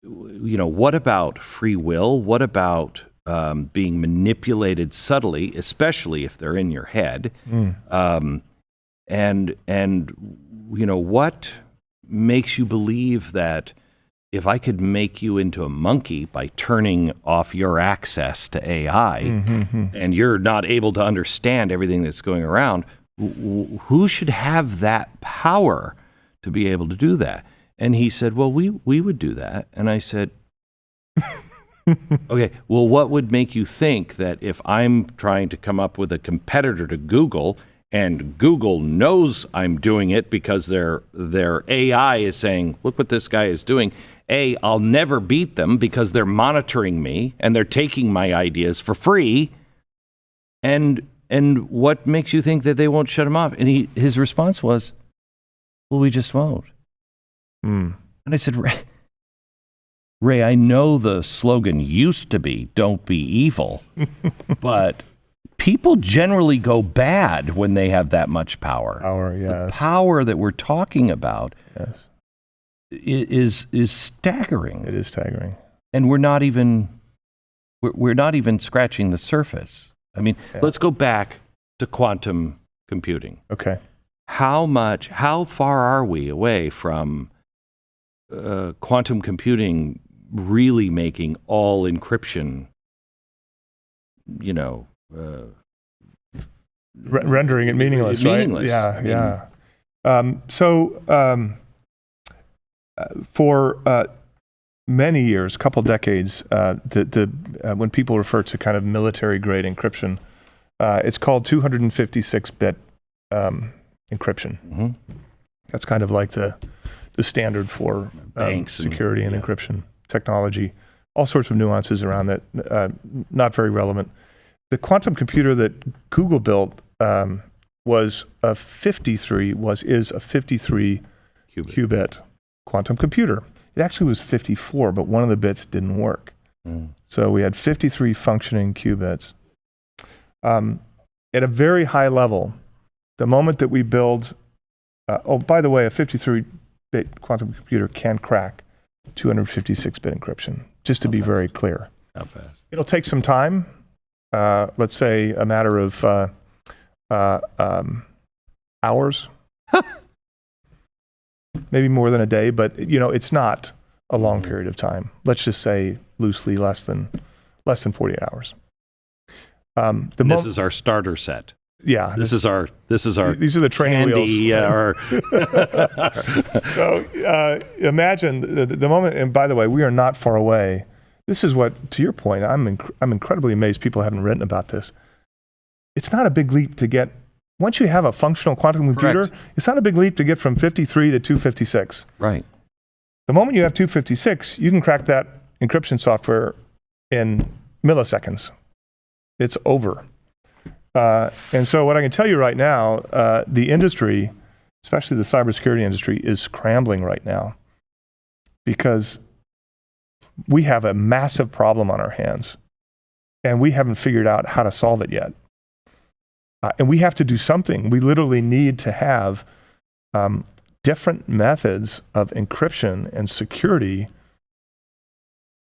Speaker 1: what about free will? What about being manipulated subtly, especially if they're in your head? And what makes you believe that if I could make you into a monkey by turning off your access to AI, and you're not able to understand everything that's going around, who should have that power to be able to do that? And he said, well, we would do that. And I said, okay, well, what would make you think that if I'm trying to come up with a competitor to Google, and Google knows I'm doing it because their AI is saying, look what this guy is doing, I'll never beat them because they're monitoring me and they're taking my ideas for free. And what makes you think that they won't shut him off? And his response was, well, we just won't. And I said, Ray, I know the slogan used to be, don't be evil, but people generally go bad when they have that much power.
Speaker 2: The
Speaker 1: power that we're talking about is staggering.
Speaker 2: It is staggering.
Speaker 1: And we're not even scratching the surface. I mean, let's go back to quantum computing.
Speaker 2: Okay.
Speaker 1: How far are we away from quantum computing really making all encryption,
Speaker 2: rendering it meaningless,
Speaker 1: meaningless,
Speaker 2: right? Yeah. For many years, a couple decades, when people refer to kind of military-grade encryption, it's called 256-bit encryption. That's kind of like the standard for security and encryption technology. All sorts of nuances around that, not very relevant. The quantum computer that Google built is a 53 qubit quantum computer. It actually was 54, but one of the bits didn't work. So we had 53 functioning qubits. At a very high level, the moment that we build, by the way, a 53-bit quantum computer can crack 256-bit encryption, just to be very clear.
Speaker 1: How fast?
Speaker 2: It'll take some time, let's say a matter of hours, maybe more than a day, but it's not a long period of time. Let's just say loosely less than 48 hours.
Speaker 1: This is our starter set.
Speaker 2: Yeah.
Speaker 1: These are
Speaker 2: the training wheels. So imagine the moment, and by the way, we are not far away. this is what, to your point, I'm incredibly amazed people haven't written about this. It's not a big leap to get, once you have a functional quantum computer,
Speaker 1: Correct.
Speaker 2: it's not a big leap to get from 53 to 256.
Speaker 1: Right.
Speaker 2: The moment you have 256, you can crack that encryption software in milliseconds. It's over. And so what I can tell you right now, the industry, especially the cybersecurity industry, is scrambling right now because we have a massive problem on our hands and we haven't figured out how to solve it yet. And we have to do something. We literally need to have different methods of encryption and security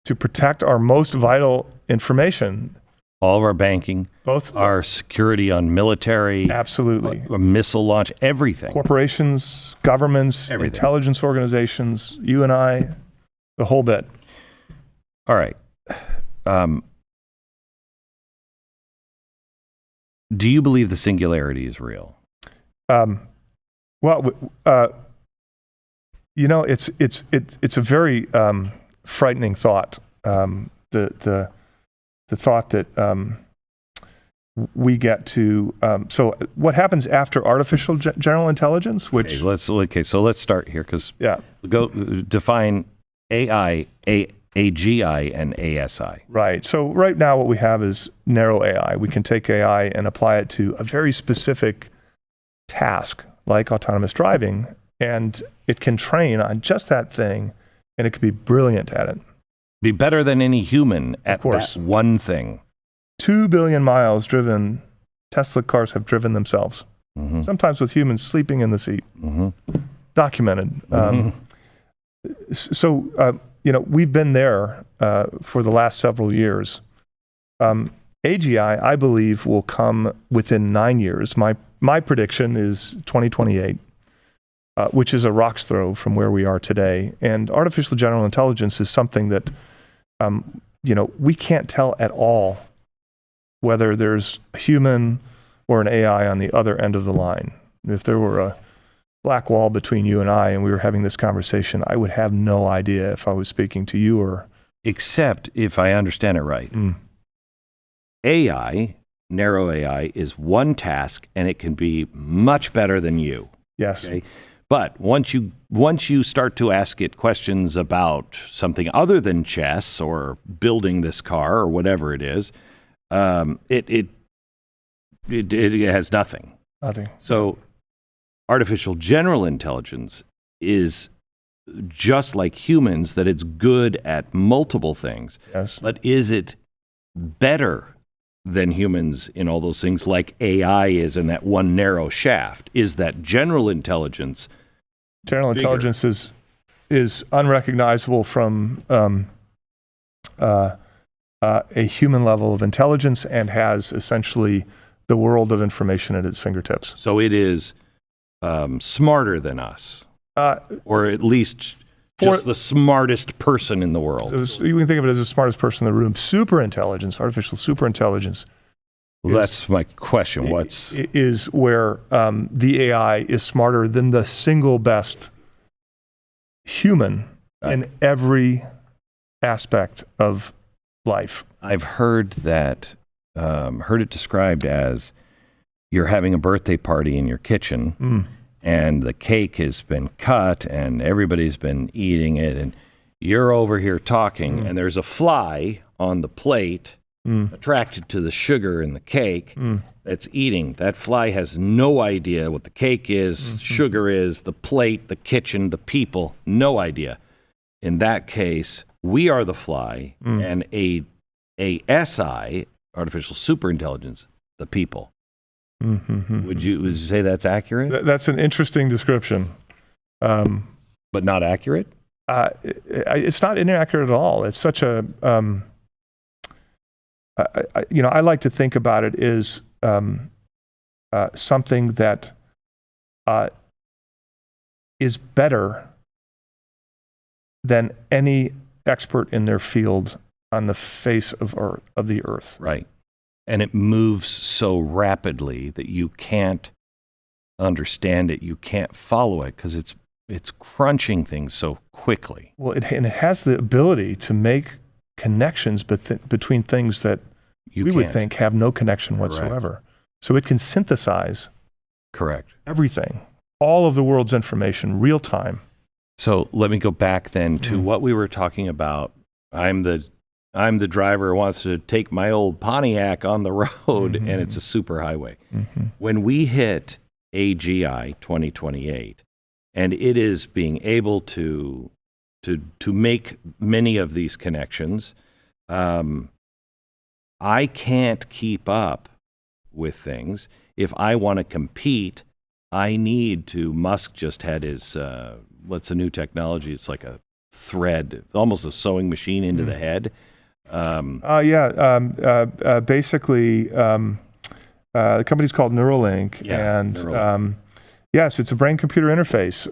Speaker 2: to protect our most vital information.
Speaker 1: All of our banking,
Speaker 2: Both
Speaker 1: our security on military,
Speaker 2: absolutely.
Speaker 1: missile launch, everything.
Speaker 2: Corporations, governments,
Speaker 1: Everything.
Speaker 2: intelligence organizations, you and I, the whole bit.
Speaker 1: All right. Do you believe the singularity is real?
Speaker 2: Well, it's a very frightening thought. The thought that we get to. So what happens after artificial general intelligence? Which
Speaker 1: So let's start here because
Speaker 2: yeah,
Speaker 1: go define AI, AGI, and ASI.
Speaker 2: right. So right now what we have is narrow AI. We can take AI and apply it to a very specific task like autonomous driving, and it can train on just that thing, and it could be brilliant at it.
Speaker 1: Be better than any human at
Speaker 2: course.
Speaker 1: that one thing.
Speaker 2: 2 billion miles driven, Tesla cars have driven themselves,
Speaker 1: Mm-hmm.
Speaker 2: sometimes with humans sleeping in the seat.
Speaker 1: Mm-hmm.
Speaker 2: Documented.
Speaker 1: Mm-hmm.
Speaker 2: So, we've been there for the last several years. AGI, I believe, will come within 9 years. My prediction is 2028, which is a rock's throw from where we are today. And artificial general intelligence is something that, we can't tell at all whether there's a human or an AI on the other end of the line. If there were a black wall between you and I and we were having this conversation, I would have no idea if I was speaking to you or...
Speaker 1: Except if I understand it right. AI, narrow AI, is one task and it can be much better than you.
Speaker 2: Yes.
Speaker 1: Okay? But once you start to ask it questions about something other than chess or building this car or whatever it is, it has nothing.
Speaker 2: Nothing.
Speaker 1: So artificial general intelligence is just like humans, that it's good at multiple things.
Speaker 2: Yes.
Speaker 1: But is it better than humans in all those things like AI is in that one narrow shaft? Is that general intelligence
Speaker 2: General
Speaker 1: bigger?
Speaker 2: intelligence is unrecognizable from a human level of intelligence and has essentially the world of information at its fingertips.
Speaker 1: So it is smarter than us, or at least just the smartest person in the world.
Speaker 2: You can think of it as the smartest person in the room. Super intelligence, artificial super intelligence.
Speaker 1: Well, that's my question.
Speaker 2: Is where the AI is smarter than the single best human in every aspect of life.
Speaker 1: I've heard that, heard it described as you're having a birthday party in your kitchen and the cake has been cut and everybody's been eating it and you're over here talking and there's a fly on the plate attracted to the sugar in the cake that's eating. That fly has no idea what the cake is, sugar is, the plate, the kitchen, the people, no idea. In that case, we are the fly and a SI, artificial superintelligence, the people. Would you say that's accurate?
Speaker 2: That's an interesting description.
Speaker 1: But not accurate?
Speaker 2: It's not inaccurate at all. It's such a, I like to think about it as something that is better than any expert in their field on the face of the earth.
Speaker 1: Right. And it moves so rapidly that you can't understand it, you can't follow it because it's crunching things so quickly.
Speaker 2: Well, and it has the ability to make connections between things that
Speaker 1: You
Speaker 2: we would
Speaker 1: can't.
Speaker 2: think have no connection whatsoever. So it can synthesize
Speaker 1: Correct.
Speaker 2: everything, all of the world's information, real time.
Speaker 1: So let me go back then to what we were talking about. I'm the driver who wants to take my old Pontiac on the road, and it's a superhighway. When we hit AGI 2028, and it is being able to make many of these connections, I can't keep up with things. If I want to compete, I need to. Musk just had his what's the new technology? It's like a thread, almost a sewing machine into the head.
Speaker 2: Basically, the company's called Neuralink, and
Speaker 1: Neuralink.
Speaker 2: yes, it's a brain-computer interface.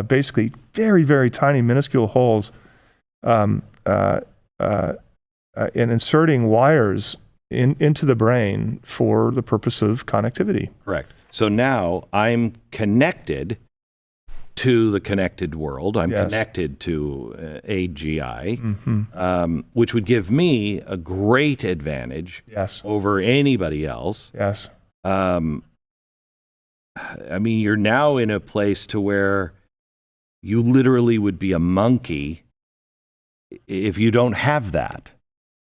Speaker 2: Basically, very, very tiny, minuscule holes, and inserting wires into the brain for the purpose of connectivity.
Speaker 1: Correct. So now I'm connected to the connected world. I'm connected to AGI, which would give me a great advantage over anybody else.
Speaker 2: Yes.
Speaker 1: I mean, you're now in a place to where you literally would be a monkey if you don't have that.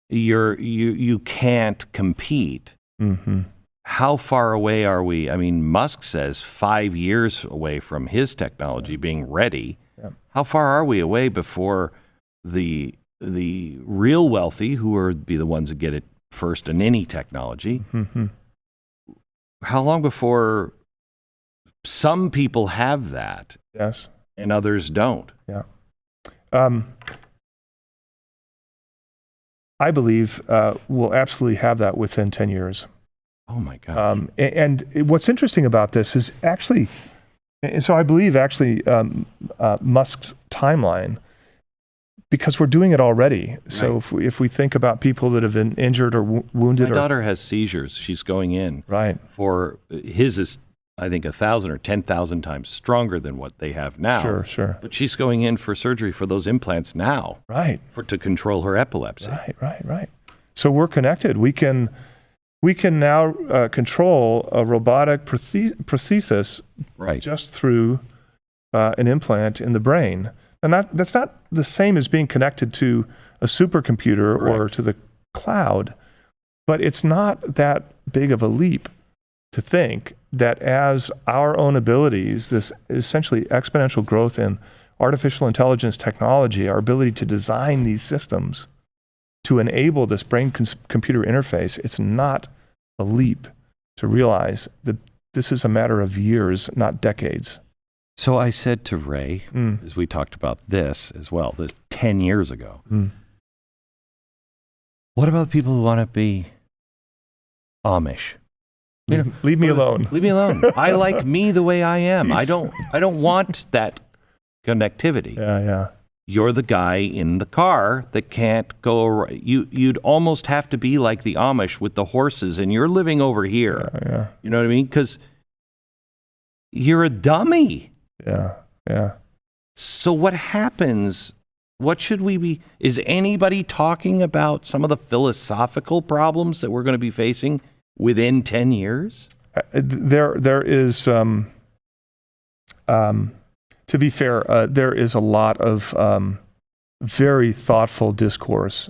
Speaker 1: You can't compete. How far away are we? I mean, Musk says 5 years away from his technology being ready. How far are we away before the real wealthy, who are be the ones that get it first in any technology? How long before some people have that?
Speaker 2: Yes.
Speaker 1: And others don't.
Speaker 2: Yeah. I believe we'll absolutely have that within 10 years.
Speaker 1: Oh my God.
Speaker 2: And what's interesting about this is actually, and so I believe actually Musk's timeline, because we're doing it already. So if we think about people that have been injured or wounded.
Speaker 1: My daughter has seizures. She's going in.
Speaker 2: Right.
Speaker 1: For his is, I think, 1,000 or 10,000 times stronger than what they have now. Sure. But she's going in for surgery for those implants now.
Speaker 2: Right.
Speaker 1: To control her epilepsy.
Speaker 2: Right. So we're connected. We can now control a robotic prosthesis just through an implant in the brain. And that's not the same as being connected to a supercomputer or to the cloud, but it's not that big of a leap to think that as our own abilities, this essentially exponential growth in artificial intelligence technology, our ability to design these systems to enable this brain-computer interface, it's not a leap to realize that this is a matter of years, not decades.
Speaker 1: So I said to Ray, as we talked about this as well, this 10 years ago, what about the people who want to be Amish?
Speaker 2: Leave me alone.
Speaker 1: Leave me alone. I like me the way I am. I don't want that connectivity.
Speaker 2: Yeah.
Speaker 1: You're the guy in the car that can't go. You'd almost have to be like the Amish with the horses, and you're living over here.
Speaker 2: Yeah.
Speaker 1: You know what I mean? Because you're a dummy.
Speaker 2: Yeah.
Speaker 1: So what happens? What should we be? Is anybody talking about some of the philosophical problems that we're going to be facing within 10 years?
Speaker 2: There is, to be fair, there is a lot of very thoughtful discourse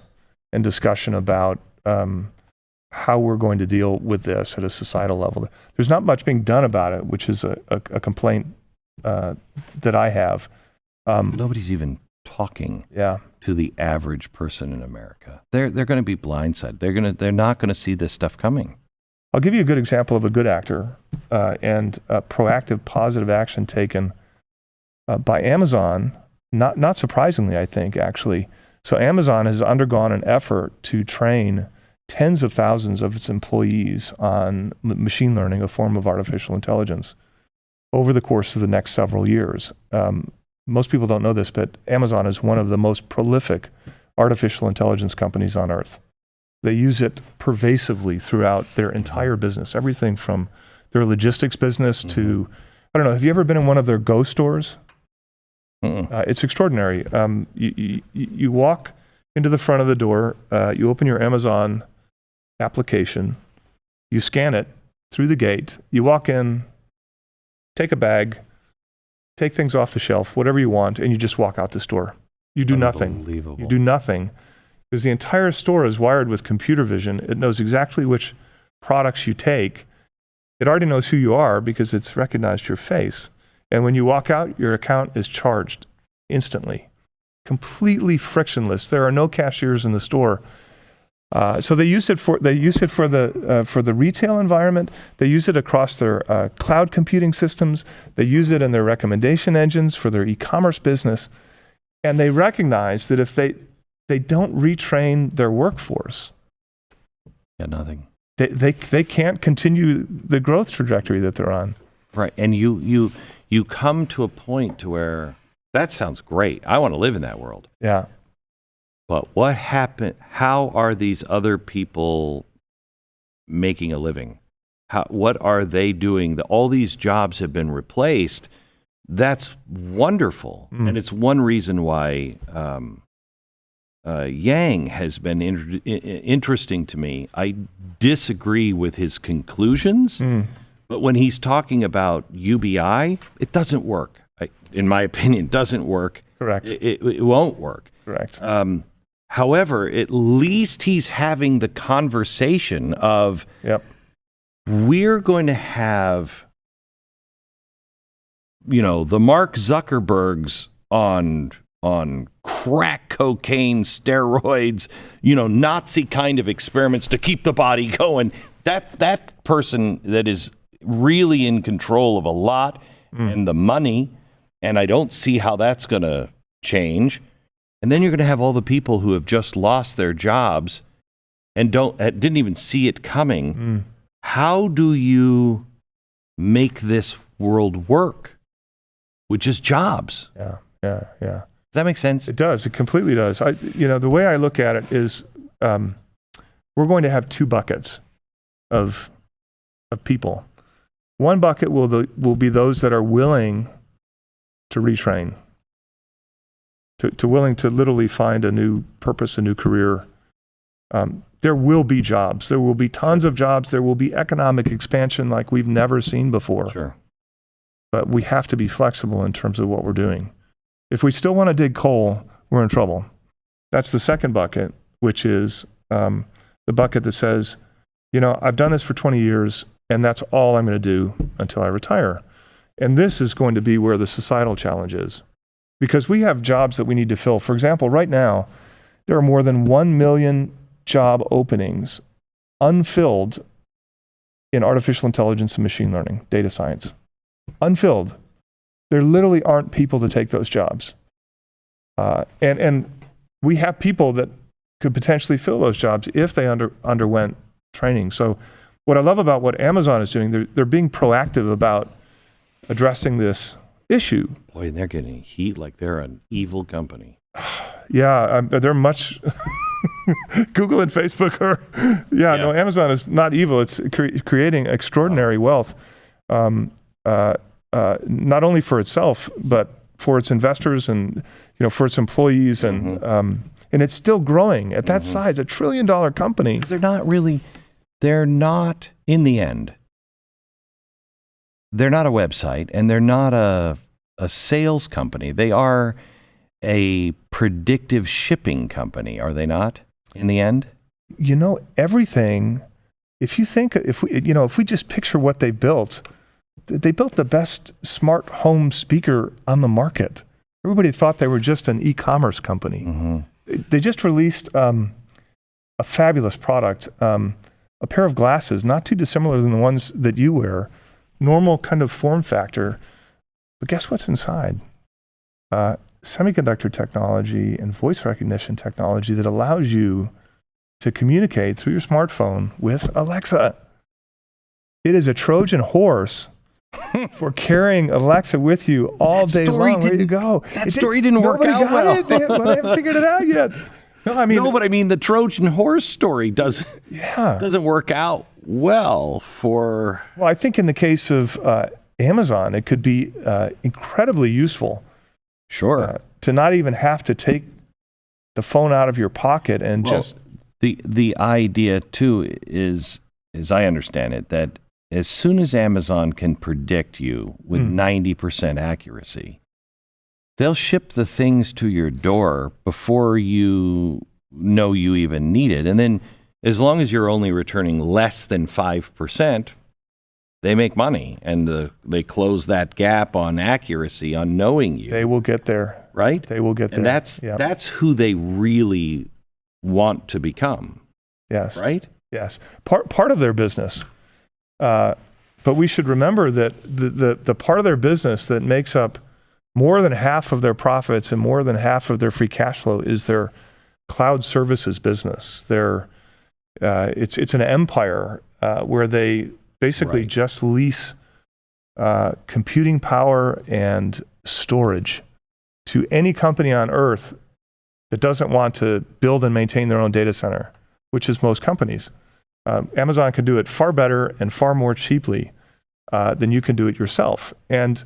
Speaker 2: and discussion about how we're going to deal with this at a societal level. There's not much being done about it, which is a complaint that I have.
Speaker 1: Nobody's even talking to the average person in America. They're going to be blindsided. They're not going to see this stuff coming.
Speaker 2: I'll give you a good example of a good actor and proactive, positive action taken by Amazon. Not surprisingly, I think, actually. So Amazon has undergone an effort to train tens of thousands of its employees on machine learning, a form of artificial intelligence, over the course of the next several years. Most people don't know this, but Amazon is one of the most prolific artificial intelligence companies on earth. They use it pervasively throughout their entire business, everything from their logistics business to, I don't know, have you ever been in one of their Go stores? It's extraordinary. You walk into the front of the door. You open your Amazon application. You scan it through the gate. You walk in, take a bag, take things off the shelf, whatever you want, and you just walk out the store. You do nothing.
Speaker 1: Unbelievable.
Speaker 2: You do nothing. Because the entire store is wired with computer vision. It knows exactly which products you take. It already knows who you are because it's recognized your face. And when you walk out, your account is charged instantly. Completely frictionless. There are no cashiers in the store. So they use it for the retail environment. They use it across their cloud computing systems. They use it in their recommendation engines for their e-commerce business. And they recognize that if they don't retrain their workforce,
Speaker 1: nothing.
Speaker 2: They can't continue the growth trajectory that they're on.
Speaker 1: Right, and you come to a point to where that sounds great. I want to live in that world.
Speaker 2: Yeah.
Speaker 1: But what happened? How are these other people making a living? What are they doing? All these jobs have been replaced. That's wonderful, and it's one reason why Yang has been interesting to me. I disagree with his conclusions, but when he's talking about UBI, it doesn't work. In my opinion, it doesn't work.
Speaker 2: Correct.
Speaker 1: It won't work.
Speaker 2: Correct.
Speaker 1: However, at least he's having the conversation of, we're going to have, the Mark Zuckerbergs on crack cocaine, steroids, Nazi kind of experiments to keep the body going. That person that is really in control of a lot and the money, and I don't see how that's going to change. And then you're going to have all the people who have just lost their jobs and didn't even see it coming. How do you make this world work? Which is jobs.
Speaker 2: Yeah.
Speaker 1: Does that make sense?
Speaker 2: It does. It completely does. The way I look at it is, we're going to have two buckets of people. One bucket will be those that are willing to retrain, to willing to literally find a new purpose, a new career. There will be jobs. There will be tons of jobs. There will be economic expansion like we've never seen before.
Speaker 1: Sure.
Speaker 2: But we have to be flexible in terms of what we're doing. If we still want to dig coal, we're in trouble. That's the second bucket, which is the bucket that says, I've done this for 20 years, and that's all I'm going to do until I retire. And this is going to be where the societal challenge is. Because we have jobs that we need to fill. For example, right now, there are more than 1 million job openings unfilled in artificial intelligence and machine learning, data science. Unfilled. There literally aren't people to take those jobs. And we have people that could potentially fill those jobs if they underwent training. So what I love about what Amazon is doing, they're being proactive about addressing this issue.
Speaker 1: Boy, and they're getting heat like they're an evil company.
Speaker 2: Yeah, they're much... Google and Facebook are... No, Amazon is not evil. It's creating extraordinary wealth. Not only for itself, but for its investors and for its employees, and it's still growing at that size, $1 trillion company.
Speaker 1: They're not in the end. They're not a website, and they're not a sales company. They are a predictive shipping company, are they not? In the end,
Speaker 2: everything. If we just picture what they built. They built the best smart home speaker on the market. Everybody thought they were just an e-commerce company. They just released a fabulous product, a pair of glasses, not too dissimilar than the ones that you wear, normal kind of form factor. But guess what's inside? Semiconductor technology and voice recognition technology that allows you to communicate through your smartphone with Alexa. It is a Trojan horse for carrying Alexa with you all day long. Where you go?
Speaker 1: That story didn't work out well.
Speaker 2: They haven't figured it out yet. No,
Speaker 1: but the Trojan horse story doesn't work out well for...
Speaker 2: Well, I think in the case of Amazon, it could be incredibly useful.
Speaker 1: Sure.
Speaker 2: To not even have to take the phone out of your pocket and
Speaker 1: Well,
Speaker 2: just
Speaker 1: the idea too is, as I understand it, that as soon as Amazon can predict you with 90% accuracy, they'll ship the things to your door before you know you even need it. And then as long as you're only returning less than 5%, they make money, and they close that gap on accuracy, on knowing you.
Speaker 2: they will get there.
Speaker 1: Right?
Speaker 2: They will get there.
Speaker 1: And that's who they really want to become,
Speaker 2: yes.
Speaker 1: right?
Speaker 2: Yes, part of their business. But we should remember that the part of their business that makes up more than half of their profits and more than half of their free cash flow is their cloud services business. It's an empire where they basically
Speaker 1: Right.
Speaker 2: just lease computing power and storage to any company on earth that doesn't want to build and maintain their own data center, which is most companies. Amazon can do it far better and far more cheaply than you can do it yourself. And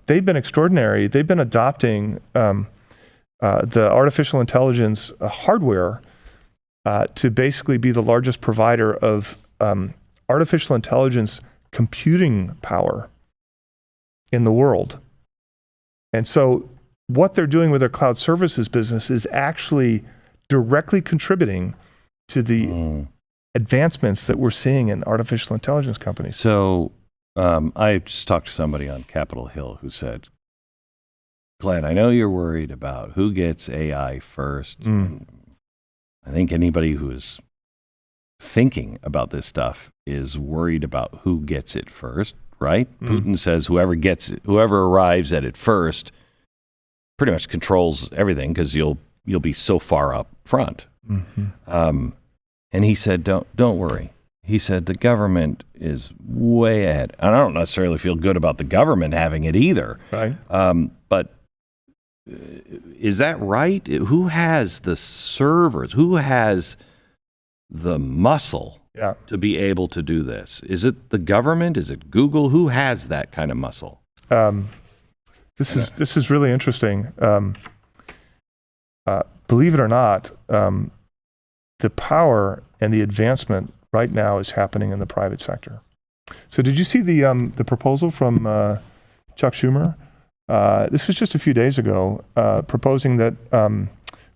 Speaker 2: they've been extraordinary. They've been adopting the artificial intelligence hardware to basically be the largest provider of artificial intelligence computing power in the world. And so what they're doing with their cloud services business is actually directly contributing to the advancements that we're seeing in artificial intelligence companies.
Speaker 1: So I just talked to somebody on Capitol Hill who said, Glenn, I know you're worried about who gets AI first. I think anybody who is thinking about this stuff is worried about who gets it first, right? Putin says whoever arrives at it first pretty much controls everything because you'll be so far up front. And he said, don't worry. He said the government is way ahead. And I don't necessarily feel good about the government having it either.
Speaker 2: Right.
Speaker 1: But is that right? Who has the servers? Who has the muscle
Speaker 2: Yeah.
Speaker 1: to be able to do this? Is it the government? Is it Google? Who has that kind of muscle?
Speaker 2: This is really interesting. Believe it or not, the power and the advancement right now is happening in the private sector. So did you see the proposal from Chuck Schumer? This was just a few days ago, proposing that the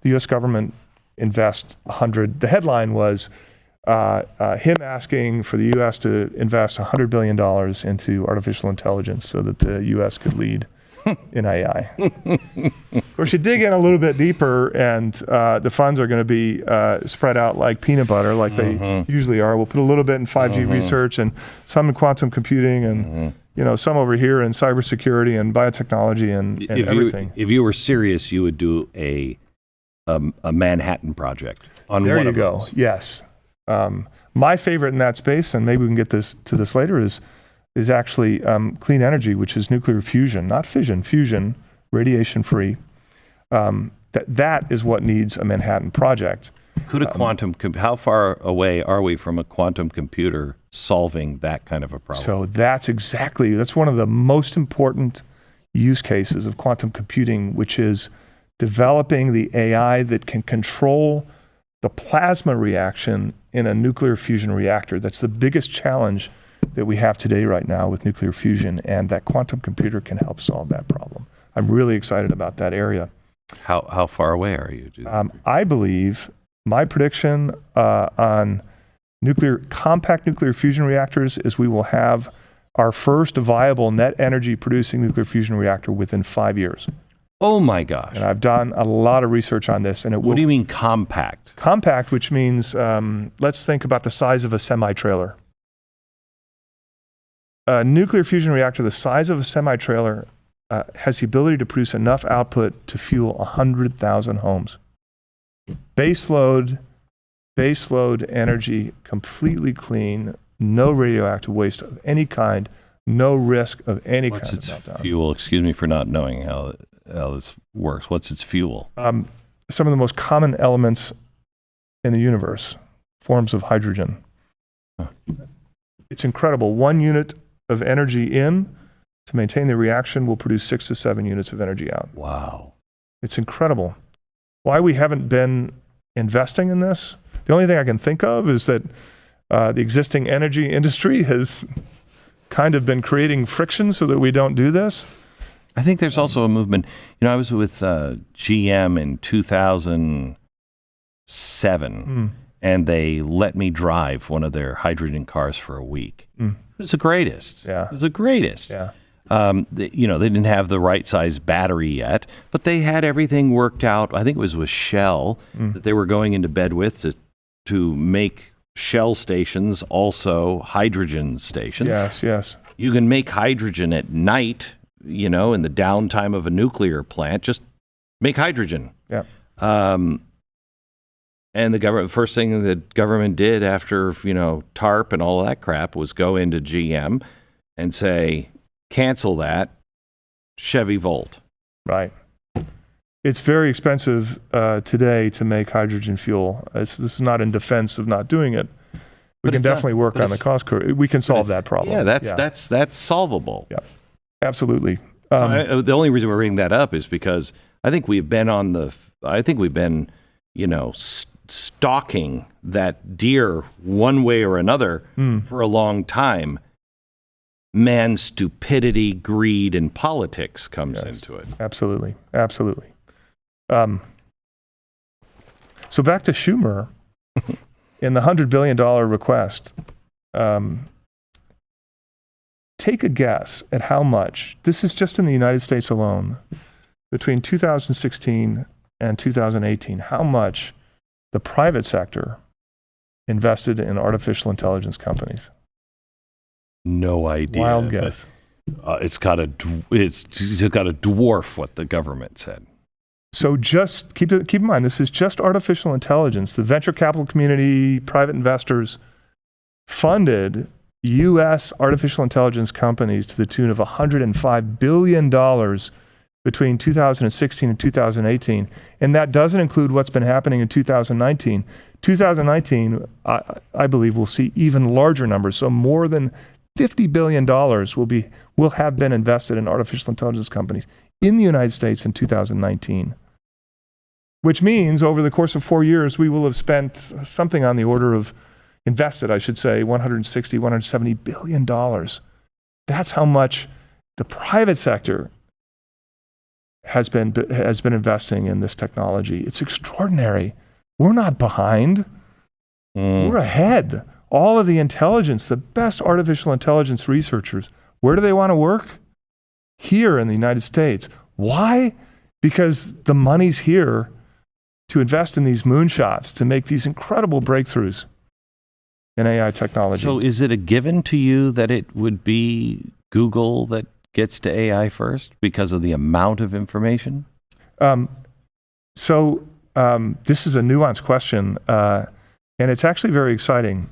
Speaker 2: U.S. government invest the headline was him asking for the U.S. to invest $100 billion into artificial intelligence so that the U.S. could lead in AI. Of course, you dig in a little bit deeper, and the funds are going to be spread out like peanut butter, like they usually are. We'll put a little bit in 5G research, and some in quantum computing, and some over here in cybersecurity and biotechnology and everything.
Speaker 1: If you were serious, you would do a Manhattan Project on
Speaker 2: There
Speaker 1: one
Speaker 2: you
Speaker 1: of
Speaker 2: go.
Speaker 1: those.
Speaker 2: Yes. My favorite in that space, and maybe we can get to this later, is actually clean energy, which is nuclear fusion, not fission, fusion, radiation free. That is what needs a Manhattan Project.
Speaker 1: Could a how far away are we from a quantum computer solving that kind of a problem?
Speaker 2: So that's one of the most important use cases of quantum computing, which is developing the AI that can control the plasma reaction in a nuclear fusion reactor. That's the biggest challenge that we have today right now with nuclear fusion, and that quantum computer can help solve that problem. I'm really excited about that area.
Speaker 1: How far away are you?
Speaker 2: I believe my prediction on compact nuclear fusion reactors is we will have our first viable net energy producing nuclear fusion reactor within 5 years.
Speaker 1: Oh my gosh.
Speaker 2: And I've done a lot of research on this. And
Speaker 1: What do you mean compact?
Speaker 2: Compact, which means, let's think about the size of a semi-trailer. A nuclear fusion reactor the size of a semi-trailer has the ability to produce enough output to fuel 100,000 homes. Baseload energy, completely clean, no radioactive waste of any kind, no risk of any
Speaker 1: What's
Speaker 2: kind
Speaker 1: its
Speaker 2: of meltdown.
Speaker 1: fuel? Excuse me for not knowing how this works. What's its fuel?
Speaker 2: Some of the most common elements in the universe, forms of hydrogen.
Speaker 1: Huh.
Speaker 2: It's incredible. 1 unit of energy in to maintain the reaction will produce 6 to 7 units of energy out.
Speaker 1: Wow.
Speaker 2: It's incredible. why we haven't been investing in this. The only thing I can think of is that the existing energy industry has kind of been creating friction so that we don't do this.
Speaker 1: I think there's also a movement. I was with GM in 2007, and they let me drive one of their hydrogen cars for a week. It was the greatest.
Speaker 2: Yeah.
Speaker 1: It was the greatest.
Speaker 2: Yeah.
Speaker 1: They didn't have the right size battery yet, but they had everything worked out. I think it was with Shell that they were going into bed with to make Shell stations also hydrogen stations.
Speaker 2: Yes.
Speaker 1: You can make hydrogen at night, in the downtime of a nuclear plant. Just make hydrogen.
Speaker 2: Yeah.
Speaker 1: And the first thing the government did after, TARP and all of that crap was go into GM and say, cancel that, Chevy Volt.
Speaker 2: Right. It's very expensive today to make hydrogen fuel. This is not in defense of not doing it. We can definitely work on the cost curve. We can solve that problem.
Speaker 1: Yeah, that's solvable.
Speaker 2: Yeah, absolutely.
Speaker 1: The only reason we're bringing that up is because I think we've been stalking that deer one way or another for a long time. Man's stupidity, greed, and politics comes into it.
Speaker 2: Absolutely. So back to Schumer in the $100 billion request. Take a guess at how much, this is just in the United States alone, between 2016 and 2018, how much the private sector invested in artificial intelligence companies.
Speaker 1: No idea.
Speaker 2: Wild guess.
Speaker 1: It's got to dwarf what the government said.
Speaker 2: So just keep in mind, this is just artificial intelligence. The venture capital community, private investors funded U.S. artificial intelligence companies to the tune of $105 billion between 2016 and 2018. And that doesn't include what's been happening in 2019. 2019, I believe, will see even larger numbers. So more than $50 billion will have been invested in artificial intelligence companies in the United States in 2019, which means over the course of 4 years, we will have spent something on the order of, invested, I should say, $170 billion. That's how much the private sector has been investing in this technology. It's extraordinary. We're not behind. We're ahead. All of the intelligence, the best artificial intelligence researchers, where do they want to work? Here in the United States. Why? Because the money's here to invest in these moonshots, to make these incredible breakthroughs in AI technology.
Speaker 1: So is it a given to you that it would be Google that gets to AI first because of the amount of information?
Speaker 2: This is a nuanced question, and it's actually very exciting.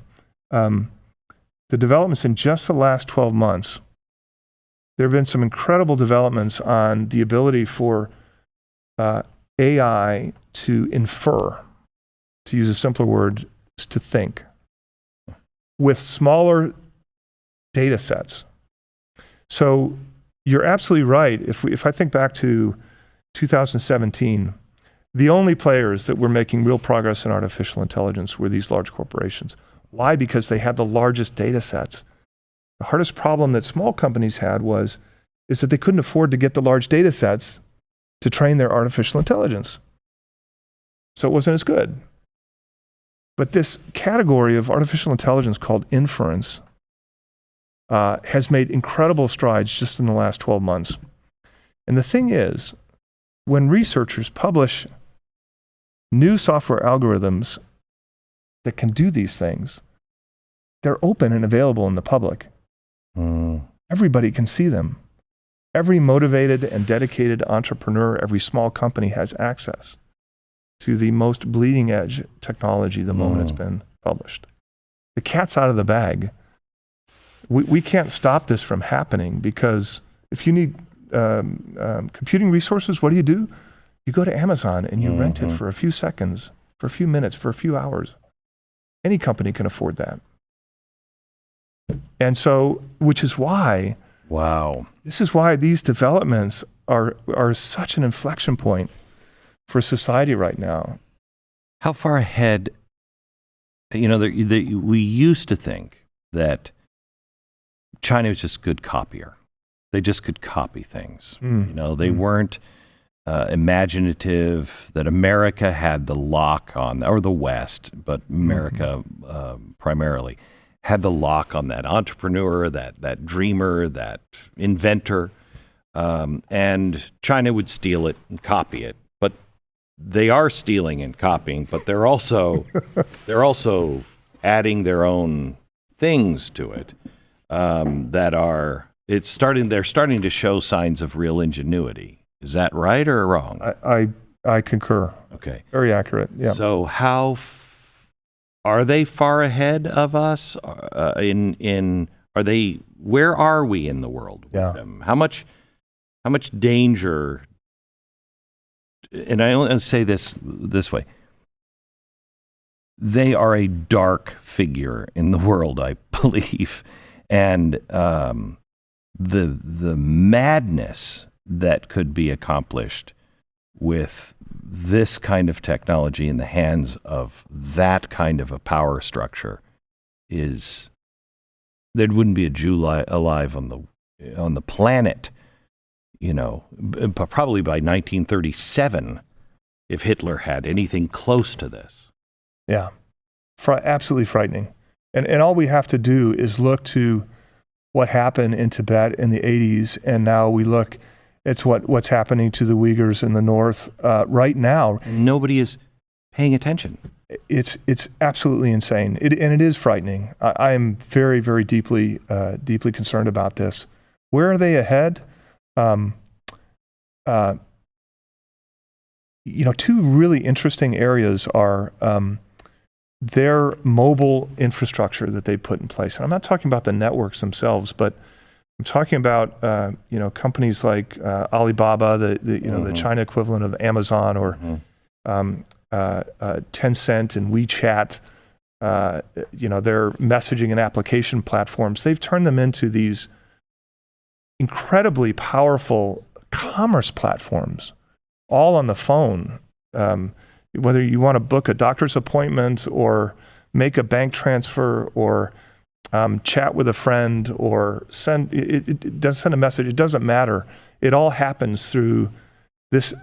Speaker 2: The developments in just the last 12 months, there have been some incredible developments on the ability for AI to infer, to use a simpler word, is to think, with smaller data sets. So you're absolutely right. If I think back to 2017, the only players that were making real progress in artificial intelligence were these large corporations. Why? Because they had the largest data sets. The hardest problem that small companies had is that they couldn't afford to get the large data sets to train their artificial intelligence. So it wasn't as good. But this category of artificial intelligence called inference has made incredible strides just in the last 12 months. And the thing is, when researchers publish new software algorithms that can do these things, they're open and available in the public. Everybody can see them. Every motivated and dedicated entrepreneur, every small company has access to the most bleeding edge technology the moment it's been published. The cat's out of the bag. We can't stop this from happening, because if you need computing resources, what do? You go to Amazon and you rent it for a few seconds, for a few minutes, for a few hours. Any company can afford that. And so, which is why,
Speaker 1: wow,
Speaker 2: this is why these developments are such an inflection point for society right now.
Speaker 1: How far ahead? We used to think that China was just a good copier. They just could copy things. They weren't imaginative, that America had the lock on, or the West, but America primarily, had the lock on that entrepreneur, that dreamer, that inventor, and China would steal it and copy it. But they are stealing and copying, but they're also adding their own things to it they're starting to show signs of real ingenuity. Is that right or wrong?
Speaker 2: I concur.
Speaker 1: Okay.
Speaker 2: Very accurate. Yeah.
Speaker 1: So are they far ahead of us? Where are we in the world with them? How much danger? And I only say this way. They are a dark figure in the world, I believe. And the madness that could be accomplished with this kind of technology in the hands of that kind of a power structure there wouldn't be a Jew alive on the planet, probably by 1937, if Hitler had anything close to this.
Speaker 2: Yeah, absolutely frightening. And all we have to do is look to what happened in Tibet in the 80s, and now we look at what's happening to the Uyghurs in the north right now.
Speaker 1: And nobody is paying attention.
Speaker 2: It's absolutely insane, and it is frightening. I am very, very deeply concerned about this. Where are they ahead? Two really interesting areas are their mobile infrastructure that they put in place. And I'm not talking about the networks themselves, but I'm talking about companies like Alibaba, the China equivalent of Amazon, or Tencent and WeChat. Their messaging and application platforms. They've turned them into these incredibly powerful commerce platforms, all on the phone. Whether you want to book a doctor's appointment or make a bank transfer or chat with a friend or send a message, it doesn't matter. It all happens through this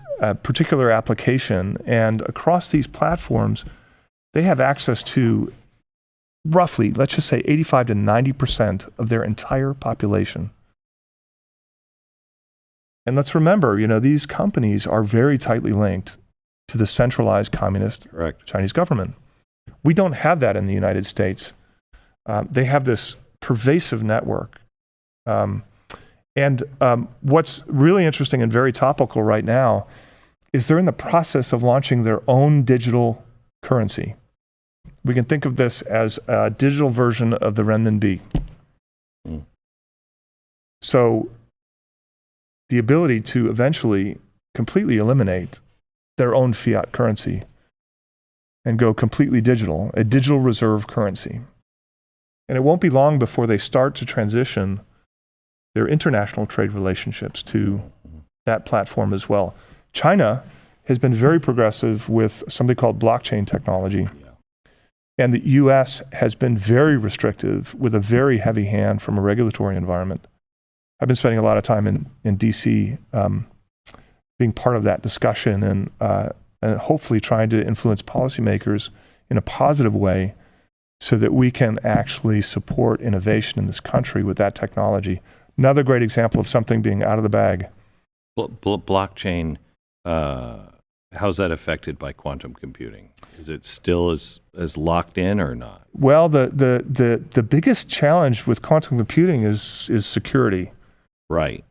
Speaker 2: particular application. And across these platforms, they have access to roughly, let's just say 85 to 90% of their entire population. And let's remember, these companies are very tightly linked to the centralized communist Chinese government. We don't have that in the United States. They have this pervasive network. And what's really interesting and very topical right now is they're in the process of launching their own digital currency. We can think of this as a digital version of the renminbi. So the ability to eventually completely eliminate their own fiat currency and go completely digital, a digital reserve currency. And it won't be long before they start to transition their international trade relationships to that platform as well. China has been very progressive with something called blockchain technology. And the US has been very restrictive with a very heavy hand from a regulatory environment. I've been spending a lot of time in DC being part of that discussion and hopefully trying to influence policymakers in a positive way so that we can actually support innovation in this country with that technology. Another great example of something being out of the bag.
Speaker 1: Blockchain, how's that affected by quantum computing? Is it still as locked in or not?
Speaker 2: Well, the biggest challenge with quantum computing is security.
Speaker 1: Right.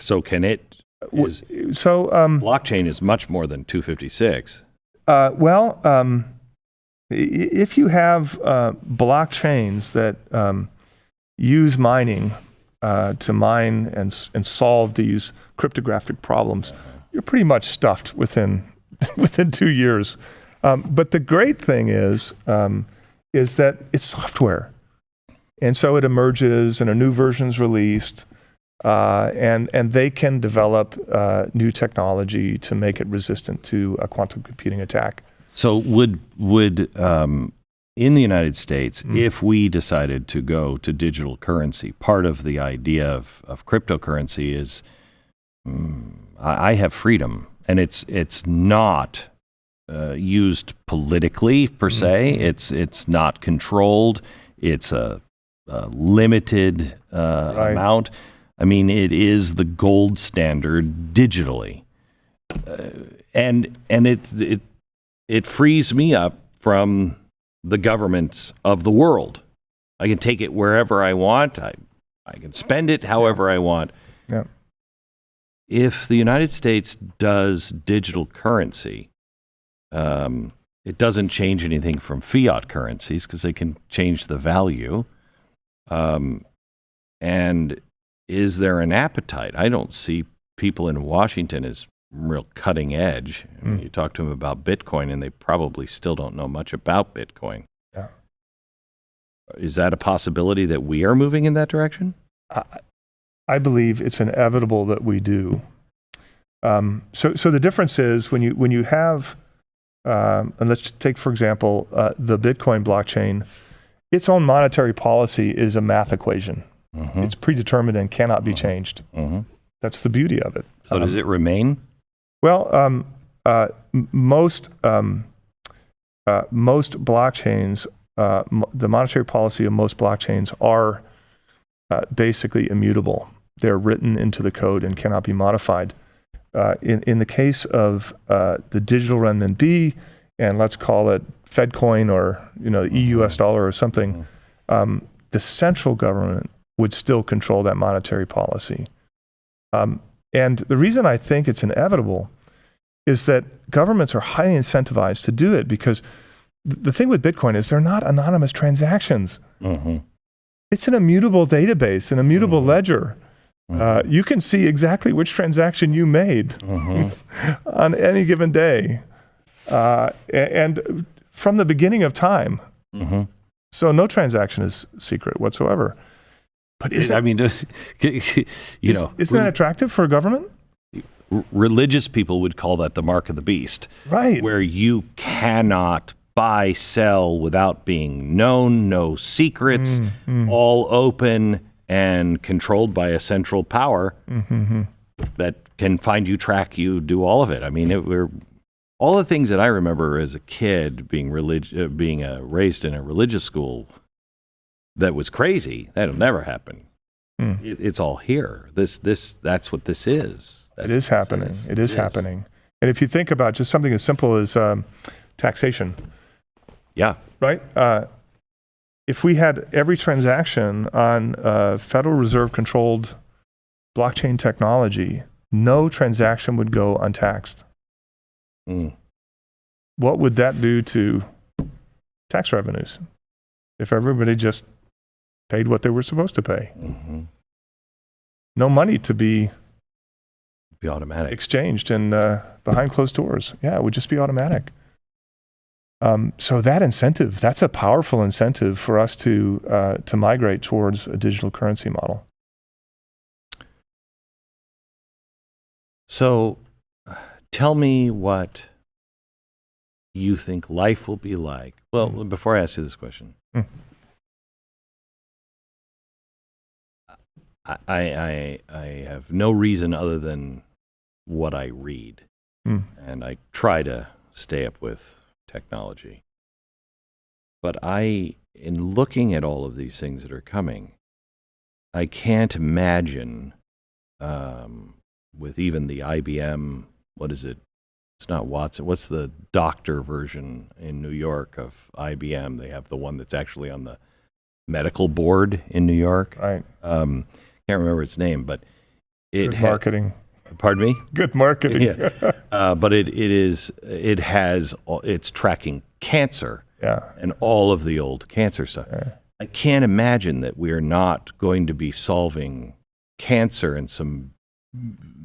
Speaker 1: So can it? Blockchain is much more than 256.
Speaker 2: If you have blockchains that use mining to mine and solve these cryptographic problems, you're pretty much stuffed within 2 years. But the great thing is that it's software, and so it emerges and a new version is released. and they can develop new technology to make it resistant to a quantum computing attack.
Speaker 1: So would in the United States, if we decided to go to digital currency, part of the idea of cryptocurrency is I have freedom, and it's not used politically per se. It's not controlled. It's a limited amount. I mean, it is the gold standard digitally, and it frees me up from the governments of the world. I can take it wherever I want. I can spend it however I want.
Speaker 2: Yeah.
Speaker 1: If the United States does digital currency, it doesn't change anything from fiat currencies because they can change the value. And is there an appetite? I don't see people in Washington as real cutting edge. I mean, you talk to them about Bitcoin, and they probably still don't know much about Bitcoin.
Speaker 2: Yeah.
Speaker 1: Is that a possibility that we are moving in that direction?
Speaker 2: I believe it's inevitable that we do. So the difference is when you have, and let's take for example the Bitcoin blockchain, its own monetary policy is a math equation. It's predetermined and cannot be changed. That's the beauty of it.
Speaker 1: So does it remain?
Speaker 2: Well, most blockchains, the monetary policy of most blockchains are basically immutable. They're written into the code and cannot be modified. In the case of the digital renminbi, and let's call it FedCoin or the EUS dollar or something, the central government would still control that monetary policy. And the reason I think it's inevitable is that governments are highly incentivized to do it because the thing with Bitcoin is they're not anonymous transactions. It's an immutable database, an immutable ledger. You can see exactly which transaction you made on any given day. And from the beginning of time. So no transaction is secret whatsoever. But isn't that attractive for a government?
Speaker 1: Religious people would call that the mark of the beast.
Speaker 2: Right.
Speaker 1: Where you cannot buy, sell without being known, no secrets, all open and controlled by a central power that can find you, track you, do all of it. I mean, all the things that I remember as a kid being raised in a religious school that was crazy. That'll never happen. It's all here. That's what this is.
Speaker 2: It is happening. It is happening. And if you think about just something as simple as taxation.
Speaker 1: Yeah.
Speaker 2: Right? If we had every transaction on Federal Reserve controlled blockchain technology, no transaction would go untaxed. What would that do to tax revenues if everybody just paid what they were supposed to pay? No money to be
Speaker 1: automatic,
Speaker 2: exchanged and behind closed doors. Yeah, it would just be automatic. So that incentive, that's a powerful incentive for us to migrate towards a digital currency model.
Speaker 1: So tell me what you think life will be like. Well, before I ask you this question, I have no reason other than what I read, and I try to stay up with technology. But in looking at all of these things that are coming, I can't imagine with even the IBM, what is it? It's not Watson. What's the doctor version in New York of IBM? They have the one that's actually on the medical board in New York.
Speaker 2: Right.
Speaker 1: Can't remember its name, but
Speaker 2: Good marketing.
Speaker 1: Pardon me?
Speaker 2: Good marketing.
Speaker 1: Yeah. But it's tracking cancer.
Speaker 2: Yeah.
Speaker 1: And all of the old cancer stuff.
Speaker 2: Yeah.
Speaker 1: I can't imagine that we are not going to be solving cancer and some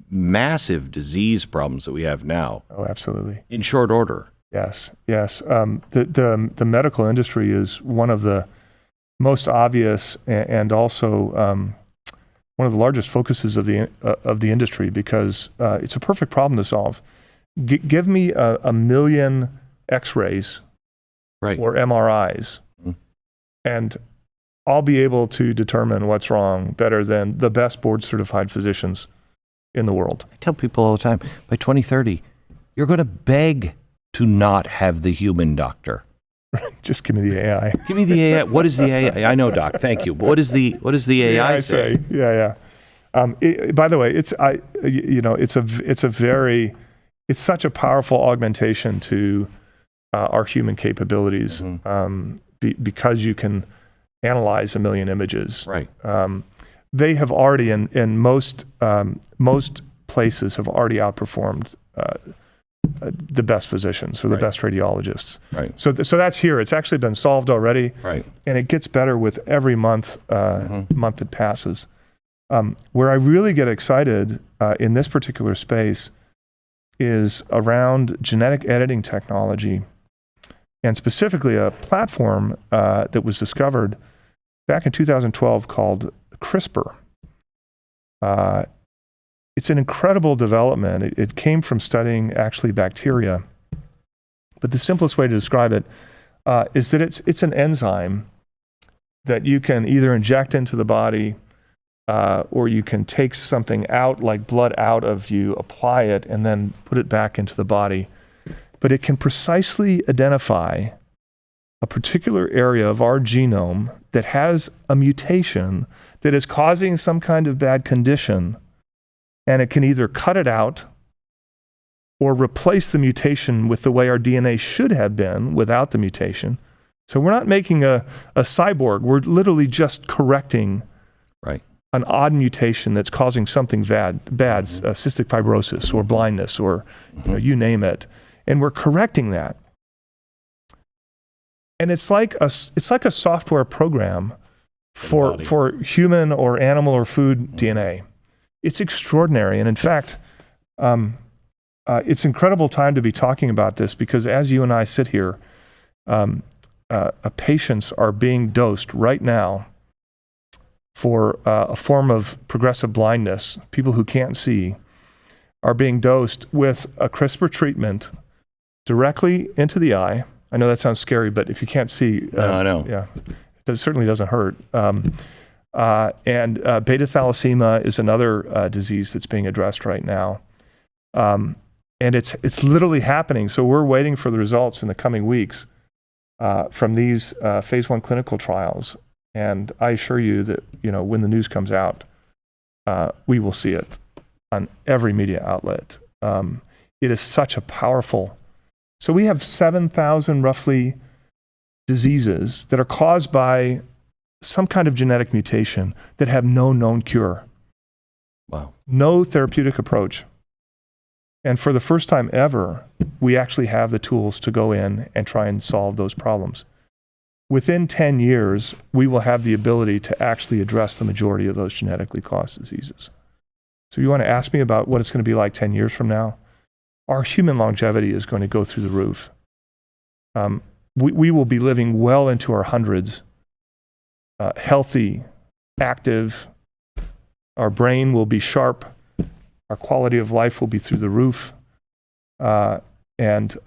Speaker 1: massive disease problems that we have now.
Speaker 2: Oh, absolutely.
Speaker 1: In short order.
Speaker 2: Yes. The medical industry is one of the most obvious and also one of the largest focuses of the industry because it's a perfect problem to solve. Give me a million X-rays
Speaker 1: Right.
Speaker 2: or MRIs, and I'll be able to determine what's wrong better than the best board-certified physicians in the world.
Speaker 1: I tell people all the time, by 2030, you're going to beg to not have the human doctor.
Speaker 2: Just give me the AI.
Speaker 1: Give me the AI. What is the AI? I know, Doc. Thank you. But what is the AI say?
Speaker 2: Yeah. By the way, it's such a powerful augmentation to our human capabilities because you can analyze a million images.
Speaker 1: Right.
Speaker 2: They have already, in most places, have already outperformed the best physicians or the best radiologists.
Speaker 1: Right.
Speaker 2: So that's here. It's actually been solved already.
Speaker 1: Right.
Speaker 2: And it gets better with every month that passes. Where I really get excited in this particular space is around genetic editing technology, and specifically a platform that was discovered back in 2012 called CRISPR. It's an incredible development. It came from studying actually bacteria, but the simplest way to describe it is that it's an enzyme that you can either inject into the body or you can take something out, like blood out of you, apply it, and then put it back into the body. But it can precisely identify a particular area of our genome that has a mutation that is causing some kind of bad condition, and it can either cut it out or replace the mutation with the way our DNA should have been without the mutation. So we're not making a cyborg. We're literally just correcting an odd mutation that's causing something bad, cystic fibrosis or blindness or you name it. And we're correcting that. And it's like a software program for human or animal or food DNA. It's extraordinary. And in fact, it's incredible time to be talking about this because as you and I sit here, patients are being dosed right now for a form of progressive blindness. People who can't see are being dosed with a CRISPR treatment directly into the eye. I know that sounds scary, but if you can't see,
Speaker 1: I know.
Speaker 2: Yeah, it certainly doesn't hurt. And beta thalassemia is another disease that's being addressed right now. And it's literally happening. So we're waiting for the results in the coming weeks from these phase 1 clinical trials. And I assure you that, when the news comes out, we will see it on every media outlet. It is such a powerful. So we have 7,000 roughly diseases that are caused by some kind of genetic mutation that have no known cure.
Speaker 1: Wow.
Speaker 2: No therapeutic approach. And for the first time ever, we actually have the tools to go in and try and solve those problems. Within 10 years, we will have the ability to actually address the majority of those genetically caused diseases. So you want to ask me about what it's going to be like 10 years from now? Our human longevity is going to go through the roof. We will be living well into our hundreds, healthy, active. Our brain will be sharp. Our quality of life will be through the roof. And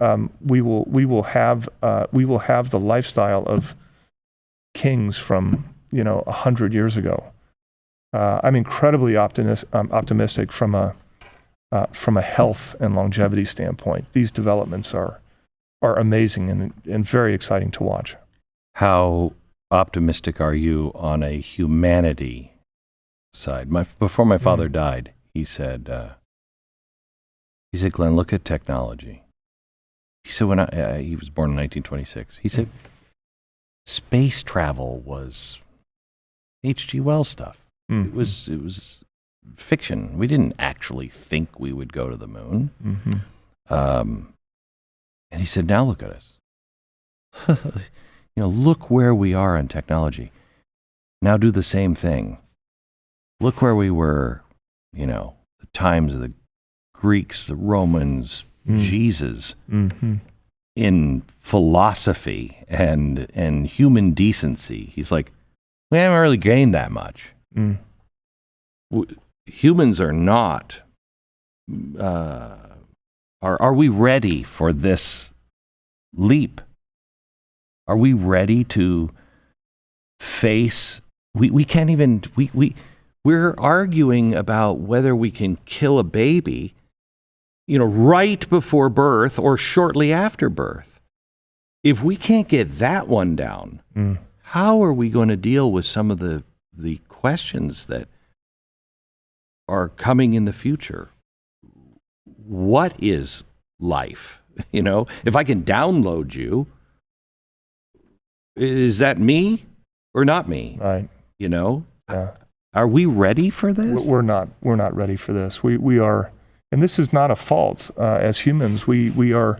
Speaker 2: we will have the lifestyle of kings from 100 years ago. I'm incredibly optimistic from a health and longevity standpoint. These developments are amazing and very exciting to watch.
Speaker 1: How optimistic are you on a humanity side? Before my father died, he said, Glenn, look at technology. He said, he was born in 1926. He said, space travel was H.G. Wells stuff. It was fiction. We didn't actually think we would go to the moon. And he said, now look at us. Look where we are in technology. Now do the same thing. Look where we were, the times of the Greeks, the Romans, Jesus, in philosophy and human decency. He's like, we haven't really gained that much. humans are not. Are we ready for this leap? Are we ready to face? We can't even. We're arguing about whether we can kill a baby, right before birth or shortly after birth. If we can't get that one down, how are we going to deal with some of the questions that are coming in the future? What is life? If I can download you, is that me or not me?
Speaker 2: Right.
Speaker 1: Yeah. Are we ready for this?
Speaker 2: We're not ready for this. We are, and this is not a fault. As humans, we're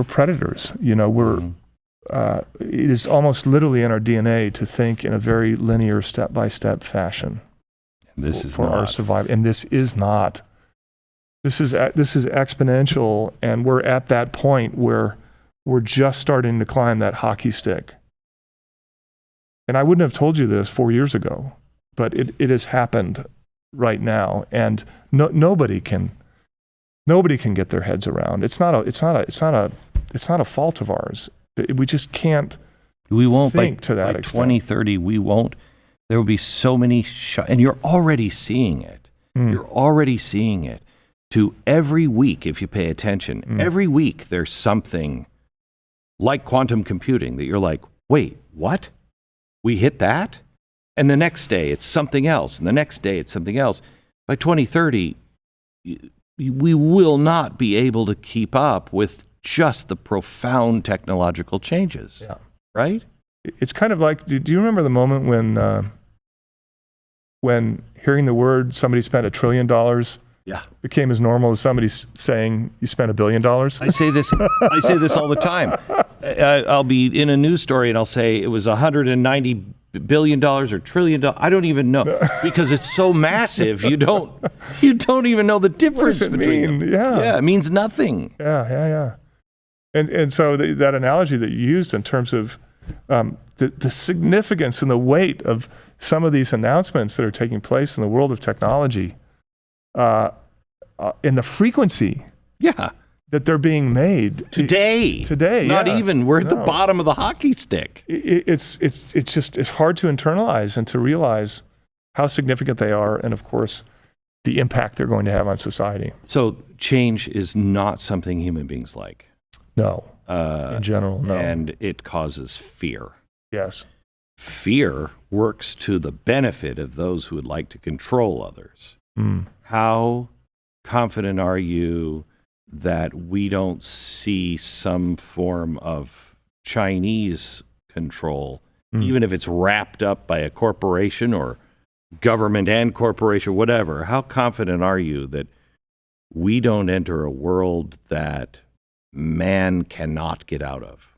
Speaker 2: predators. It is almost literally in our DNA to think in a very linear, step-by-step fashion.
Speaker 1: This is
Speaker 2: for
Speaker 1: not.
Speaker 2: Our survival, and this is not. This is exponential, and we're at that point where we're just starting to climb that hockey stick. And I wouldn't have told you this 4 years ago, but it has happened right now, and nobody can get their heads around. It's not a fault of ours. We just can't.
Speaker 1: We won't
Speaker 2: think to that
Speaker 1: by
Speaker 2: extent.
Speaker 1: 2030. We won't. There will be so many, and you're already seeing it. You're already seeing it. To every week, if you pay attention, every week there's something like quantum computing that you're like, wait, what? We hit that? And the next day it's something else, and the next day it's something else. By 2030, we will not be able to keep up with just the profound technological changes.
Speaker 2: Yeah.
Speaker 1: Right?
Speaker 2: It's kind of like, do you remember the moment when hearing the word somebody spent $1 trillion became as normal as somebody saying you spent $1 billion?
Speaker 1: I say this all the time. I'll be in a news story and I'll say it was $190 billion or trillion. I don't even know because it's so massive. You don't even know the difference
Speaker 2: what does it
Speaker 1: between
Speaker 2: mean?
Speaker 1: them.
Speaker 2: Yeah,
Speaker 1: it means nothing.
Speaker 2: Yeah. And so that analogy that you used in terms of the significance and the weight of some of these announcements that are taking place in the world of technology, in the frequency that they're being made
Speaker 1: today. Not even. We're at the bottom of the hockey stick.
Speaker 2: It's hard to internalize and to realize how significant they are, and of course, the impact they're going to have on society.
Speaker 1: So change is not something human beings like.
Speaker 2: No. In general, no.
Speaker 1: And it causes fear.
Speaker 2: Yes.
Speaker 1: Fear works to the benefit of those who would like to control others. How confident are you that we don't see some form of Chinese control, even if it's wrapped up by a corporation or government and corporation, whatever? How confident are you that we don't enter a world that man cannot get out of?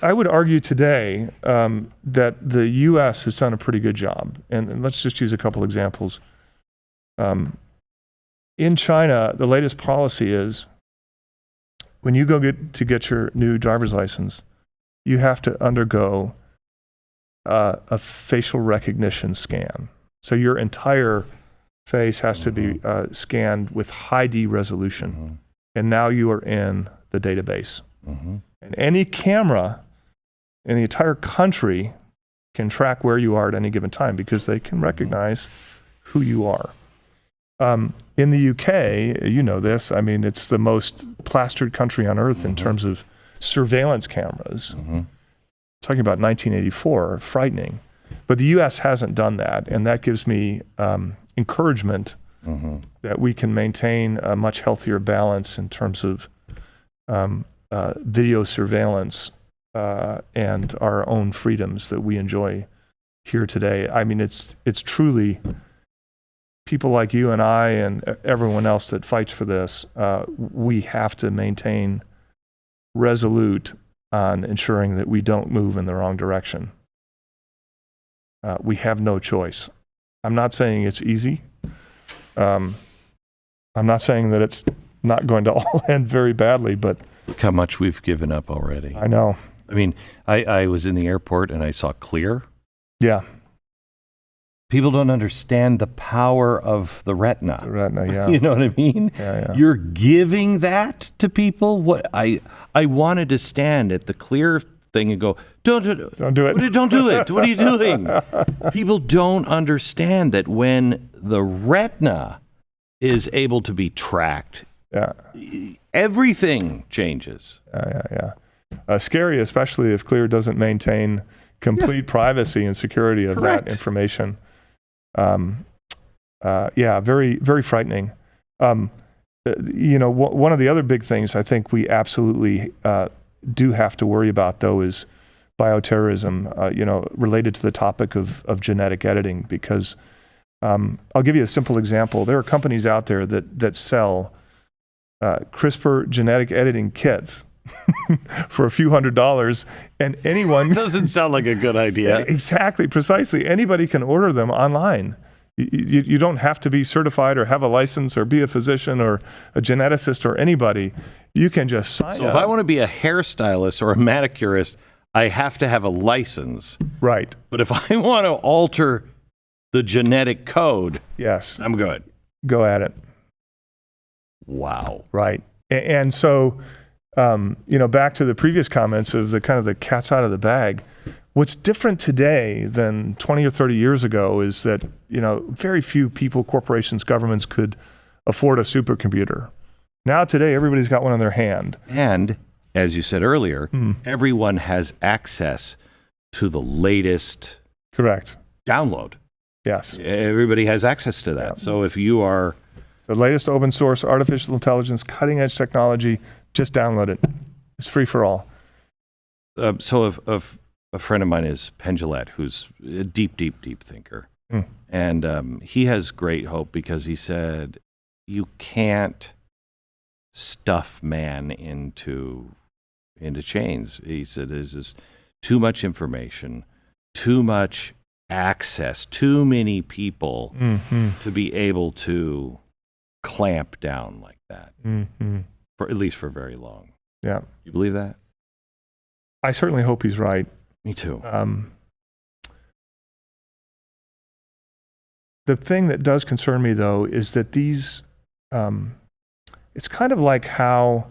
Speaker 2: I would argue today that the U.S. has done a pretty good job. And let's just use a couple examples. In China, the latest policy is when you go get your new driver's license, you have to undergo a facial recognition scan. So your entire face has to be scanned with high D resolution. And now you are in the database. And any camera in the entire country can track where you are at any given time because they can recognize who you are. In the UK, you know this, I mean, it's the most plastered country on earth in terms of surveillance cameras. Talking about 1984, frightening. But the US hasn't done that, and that gives me encouragement that we can maintain a much healthier balance in terms of video surveillance and our own freedoms that we enjoy here today. I mean, it's truly people like you and I and everyone else that fights for this. We have to maintain resolute on ensuring that we don't move in the wrong direction. We have no choice. I'm not saying it's easy. I'm not saying that it's not going to all end very badly, but
Speaker 1: look how much we've given up already.
Speaker 2: I know.
Speaker 1: I mean, I was in the airport and I saw Clear.
Speaker 2: Yeah,
Speaker 1: People don't understand the power of the retina.
Speaker 2: the retina, yeah.
Speaker 1: You know what I mean?
Speaker 2: Yeah.
Speaker 1: You're giving that to people. What I wanted to stand at the Clear thing and go, don't do it.
Speaker 2: Don't do it.
Speaker 1: Don't do it. What are you doing? People don't understand that when the retina is able to be tracked,
Speaker 2: Yeah.
Speaker 1: everything changes.
Speaker 2: Yeah. Scary, especially if Clear doesn't maintain complete privacy and security of
Speaker 1: Correct.
Speaker 2: that information. Very, very frightening. One of the other big things I think we absolutely do have to worry about, though, is bioterrorism, related to the topic of genetic editing, because I'll give you a simple example. There are companies out there that sell CRISPR genetic editing kits for a few $100s, and anyone
Speaker 1: Doesn't sound like a good idea.
Speaker 2: exactly, precisely, anybody can order them online. You don't have to be certified or have a license or be a physician or a geneticist or anybody. You can just sign
Speaker 1: So
Speaker 2: up.
Speaker 1: if I want to be a hairstylist or a manicurist, I have to have a license.
Speaker 2: Right.
Speaker 1: But if I want to alter the genetic code,
Speaker 2: Yes.
Speaker 1: I'm good.
Speaker 2: Go at it.
Speaker 1: Wow.
Speaker 2: Right. And so, back to the previous comments of the kind of the cat's out of the bag. What's different today than 20 or 30 years ago is that, very few people, corporations, governments could afford a supercomputer. Now today, everybody's got one in their hand.
Speaker 1: And as you said earlier, everyone has access to the latest
Speaker 2: Correct.
Speaker 1: download.
Speaker 2: Yes.
Speaker 1: Everybody has access to that.
Speaker 2: Yeah.
Speaker 1: So if you are,
Speaker 2: The latest open source, artificial intelligence, cutting edge technology, just download it. It's free for all.
Speaker 1: if a friend of mine is Penn Jillette, who's a deep, deep, deep thinker. And he has great hope because he said, you can't stuff man into chains. He said there's just too much information, too much access, too many people to be able to clamp down like that, for at least for very long.
Speaker 2: Yeah.
Speaker 1: You believe that?
Speaker 2: I certainly hope he's right.
Speaker 1: Me too.
Speaker 2: The thing that does concern me, though, is that these, it's kind of like how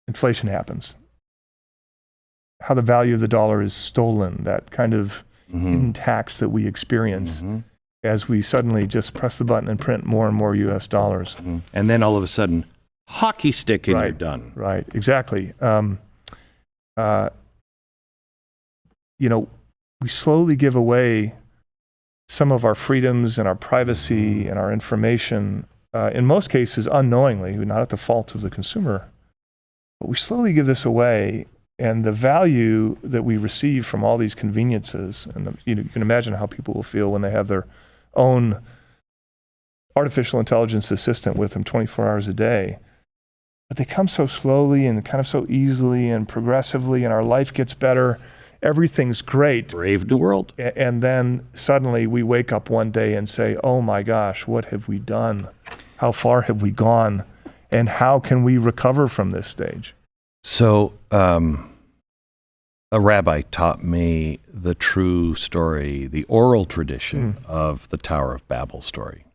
Speaker 2: inflation happens, how the value of the dollar is stolen, that kind of hidden tax that we experience as we suddenly just press the button and print more and more U.S. dollars.
Speaker 1: And then all of a sudden, hockey stick and you're
Speaker 2: Right.
Speaker 1: done.
Speaker 2: Right, exactly. We slowly give away some of our freedoms and our privacy and our information, in most cases unknowingly, not at the fault of the consumer. But we slowly give this away, and the value that we receive from all these conveniences, and you can imagine how people will feel when they have their own artificial intelligence assistant with them 24 hours a day. But they come so slowly and kind of so easily and progressively, and our life gets better. Everything's great.
Speaker 1: Brave new world.
Speaker 2: And then suddenly we wake up one day and say, oh my gosh, what have we done? How far have we gone? And how can we recover from this stage?
Speaker 1: So, a rabbi taught me the true story, the oral tradition of the Tower of Babel story.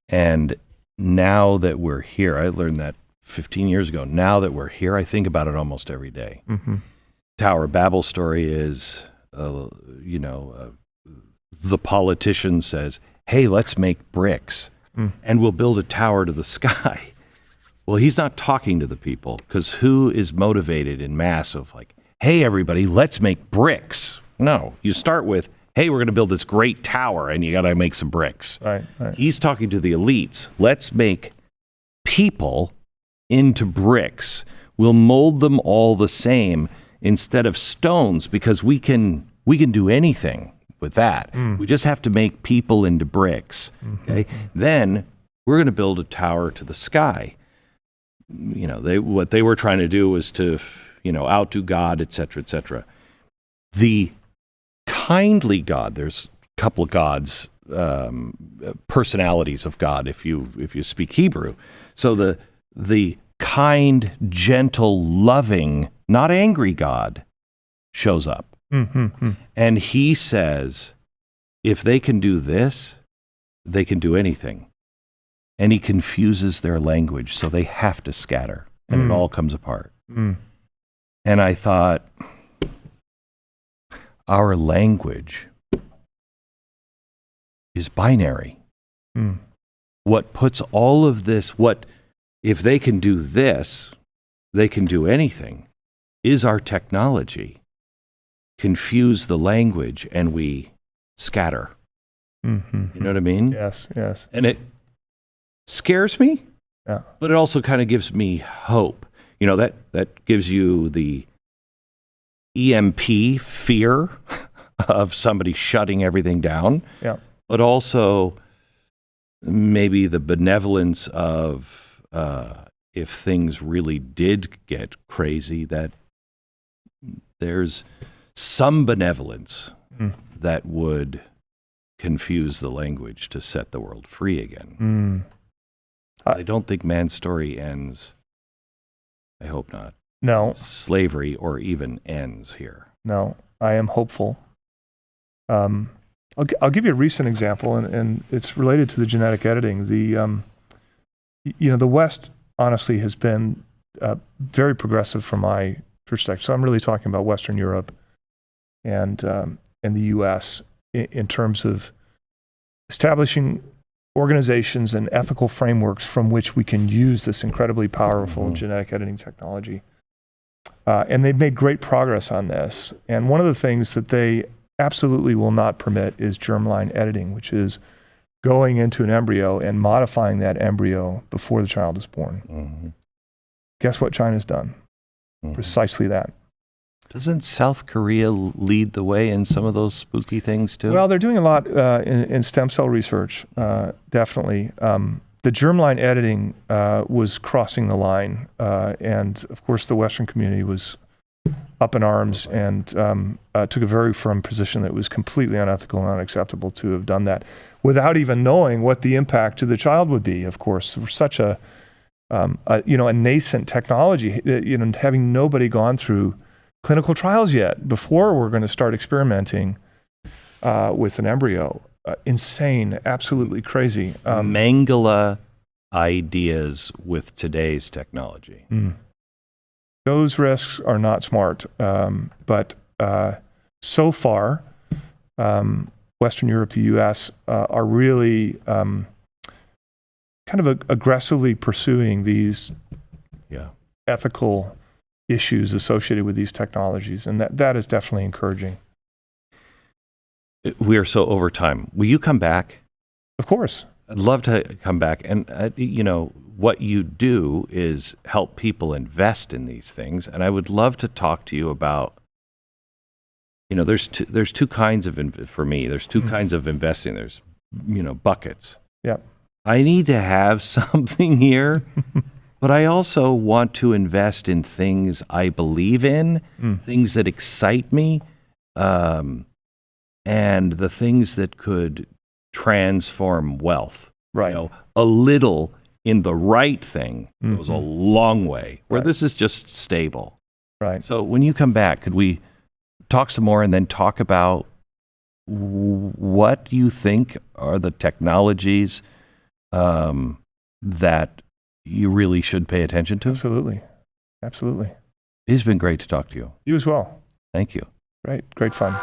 Speaker 1: And now that we're here, I learned that 15 years ago. Now that we're here, I think about it almost every day. Tower of Babel story is, the politician says, hey, let's make bricks and we'll build a tower to the sky. Well, he's not talking to the people, because who is motivated in mass of like, hey, everybody, let's make bricks? No, you start with, hey, we're going to build this great tower and you got to make some bricks.
Speaker 2: Right.
Speaker 1: He's talking to the elites. Let's make people into bricks. We'll mold them all the same instead of stones, because we can do anything with that. We just have to make people into bricks. Okay. Then we're going to build a tower to the sky. What they were trying to do was to, outdo God, et cetera, et cetera. The kindly God, there's a couple of gods, personalities of God, if you speak Hebrew. So the kind, gentle, loving, not angry God shows up.
Speaker 2: Mm-hmm.
Speaker 1: And he says, if they can do this, they can do anything. And he confuses their language, so they have to scatter, and it all comes apart.
Speaker 2: Mm.
Speaker 1: And I thought, our language is binary.
Speaker 2: Mm.
Speaker 1: What puts all of this, if they can do this, they can do anything, is our technology. Confuse the language and we scatter.
Speaker 2: Mm-hmm.
Speaker 1: You know what I mean?
Speaker 2: Yes, yes.
Speaker 1: And it scares me,
Speaker 2: Yeah.
Speaker 1: but it also kind of gives me hope. You know, that gives you the EMP fear of somebody shutting everything down,
Speaker 2: Yeah.
Speaker 1: but also maybe the benevolence of if things really did get crazy, that there's some benevolence that would confuse the language to set the world free again. I don't think man's story ends. I hope not.
Speaker 2: No,
Speaker 1: Slavery or even ends here.
Speaker 2: no, I am hopeful. I'll give you a recent example, and it's related to the genetic editing. The West honestly has been very progressive from my perspective. So I'm really talking about Western Europe and the U.S. in terms of establishing organizations and ethical frameworks from which we can use this incredibly powerful genetic editing technology. And they've made great progress on this. And one of the things that they absolutely will not permit is germline editing, which is going into an embryo and modifying that embryo before the child is born.
Speaker 1: Mm-hmm.
Speaker 2: Guess what China's done?
Speaker 1: Mm-hmm.
Speaker 2: Precisely that.
Speaker 1: Doesn't South Korea lead the way in some of those spooky things too?
Speaker 2: Well, they're doing a lot in stem cell research, definitely. The germline editing was crossing the line, and of course the Western community was up in arms and took a very firm position that it was completely unethical and unacceptable to have done that without even knowing what the impact to the child would be. Of course, for such a nascent technology, having nobody gone through clinical trials yet before we're going to start experimenting with an embryo. Insane, absolutely crazy.
Speaker 1: Mangala ideas with today's technology.
Speaker 2: Those risks are not smart, but so far, Western Europe, the U.S. Are really kind of aggressively pursuing these ethical issues associated with these technologies, and that is definitely encouraging.
Speaker 1: We are so over time. Will you come back?
Speaker 2: Of course.
Speaker 1: I'd love to come back. And, what you do is help people invest in these things. And I would love to talk to you about, there's two kinds of, for me, there's two kinds of investing. There's, buckets.
Speaker 2: Yep.
Speaker 1: I need to have something here, but I also want to invest in things I believe in, things that excite me, and the things that could transform wealth.
Speaker 2: Right.
Speaker 1: A little in the right thing goes a long way, where this is just stable.
Speaker 2: Right.
Speaker 1: So when you come back, could we talk some more and then talk about what you think are the technologies that you really should pay attention to?
Speaker 2: Absolutely. Absolutely.
Speaker 1: It's been great to talk to you.
Speaker 2: You as well.
Speaker 1: Thank you.
Speaker 2: Great fun.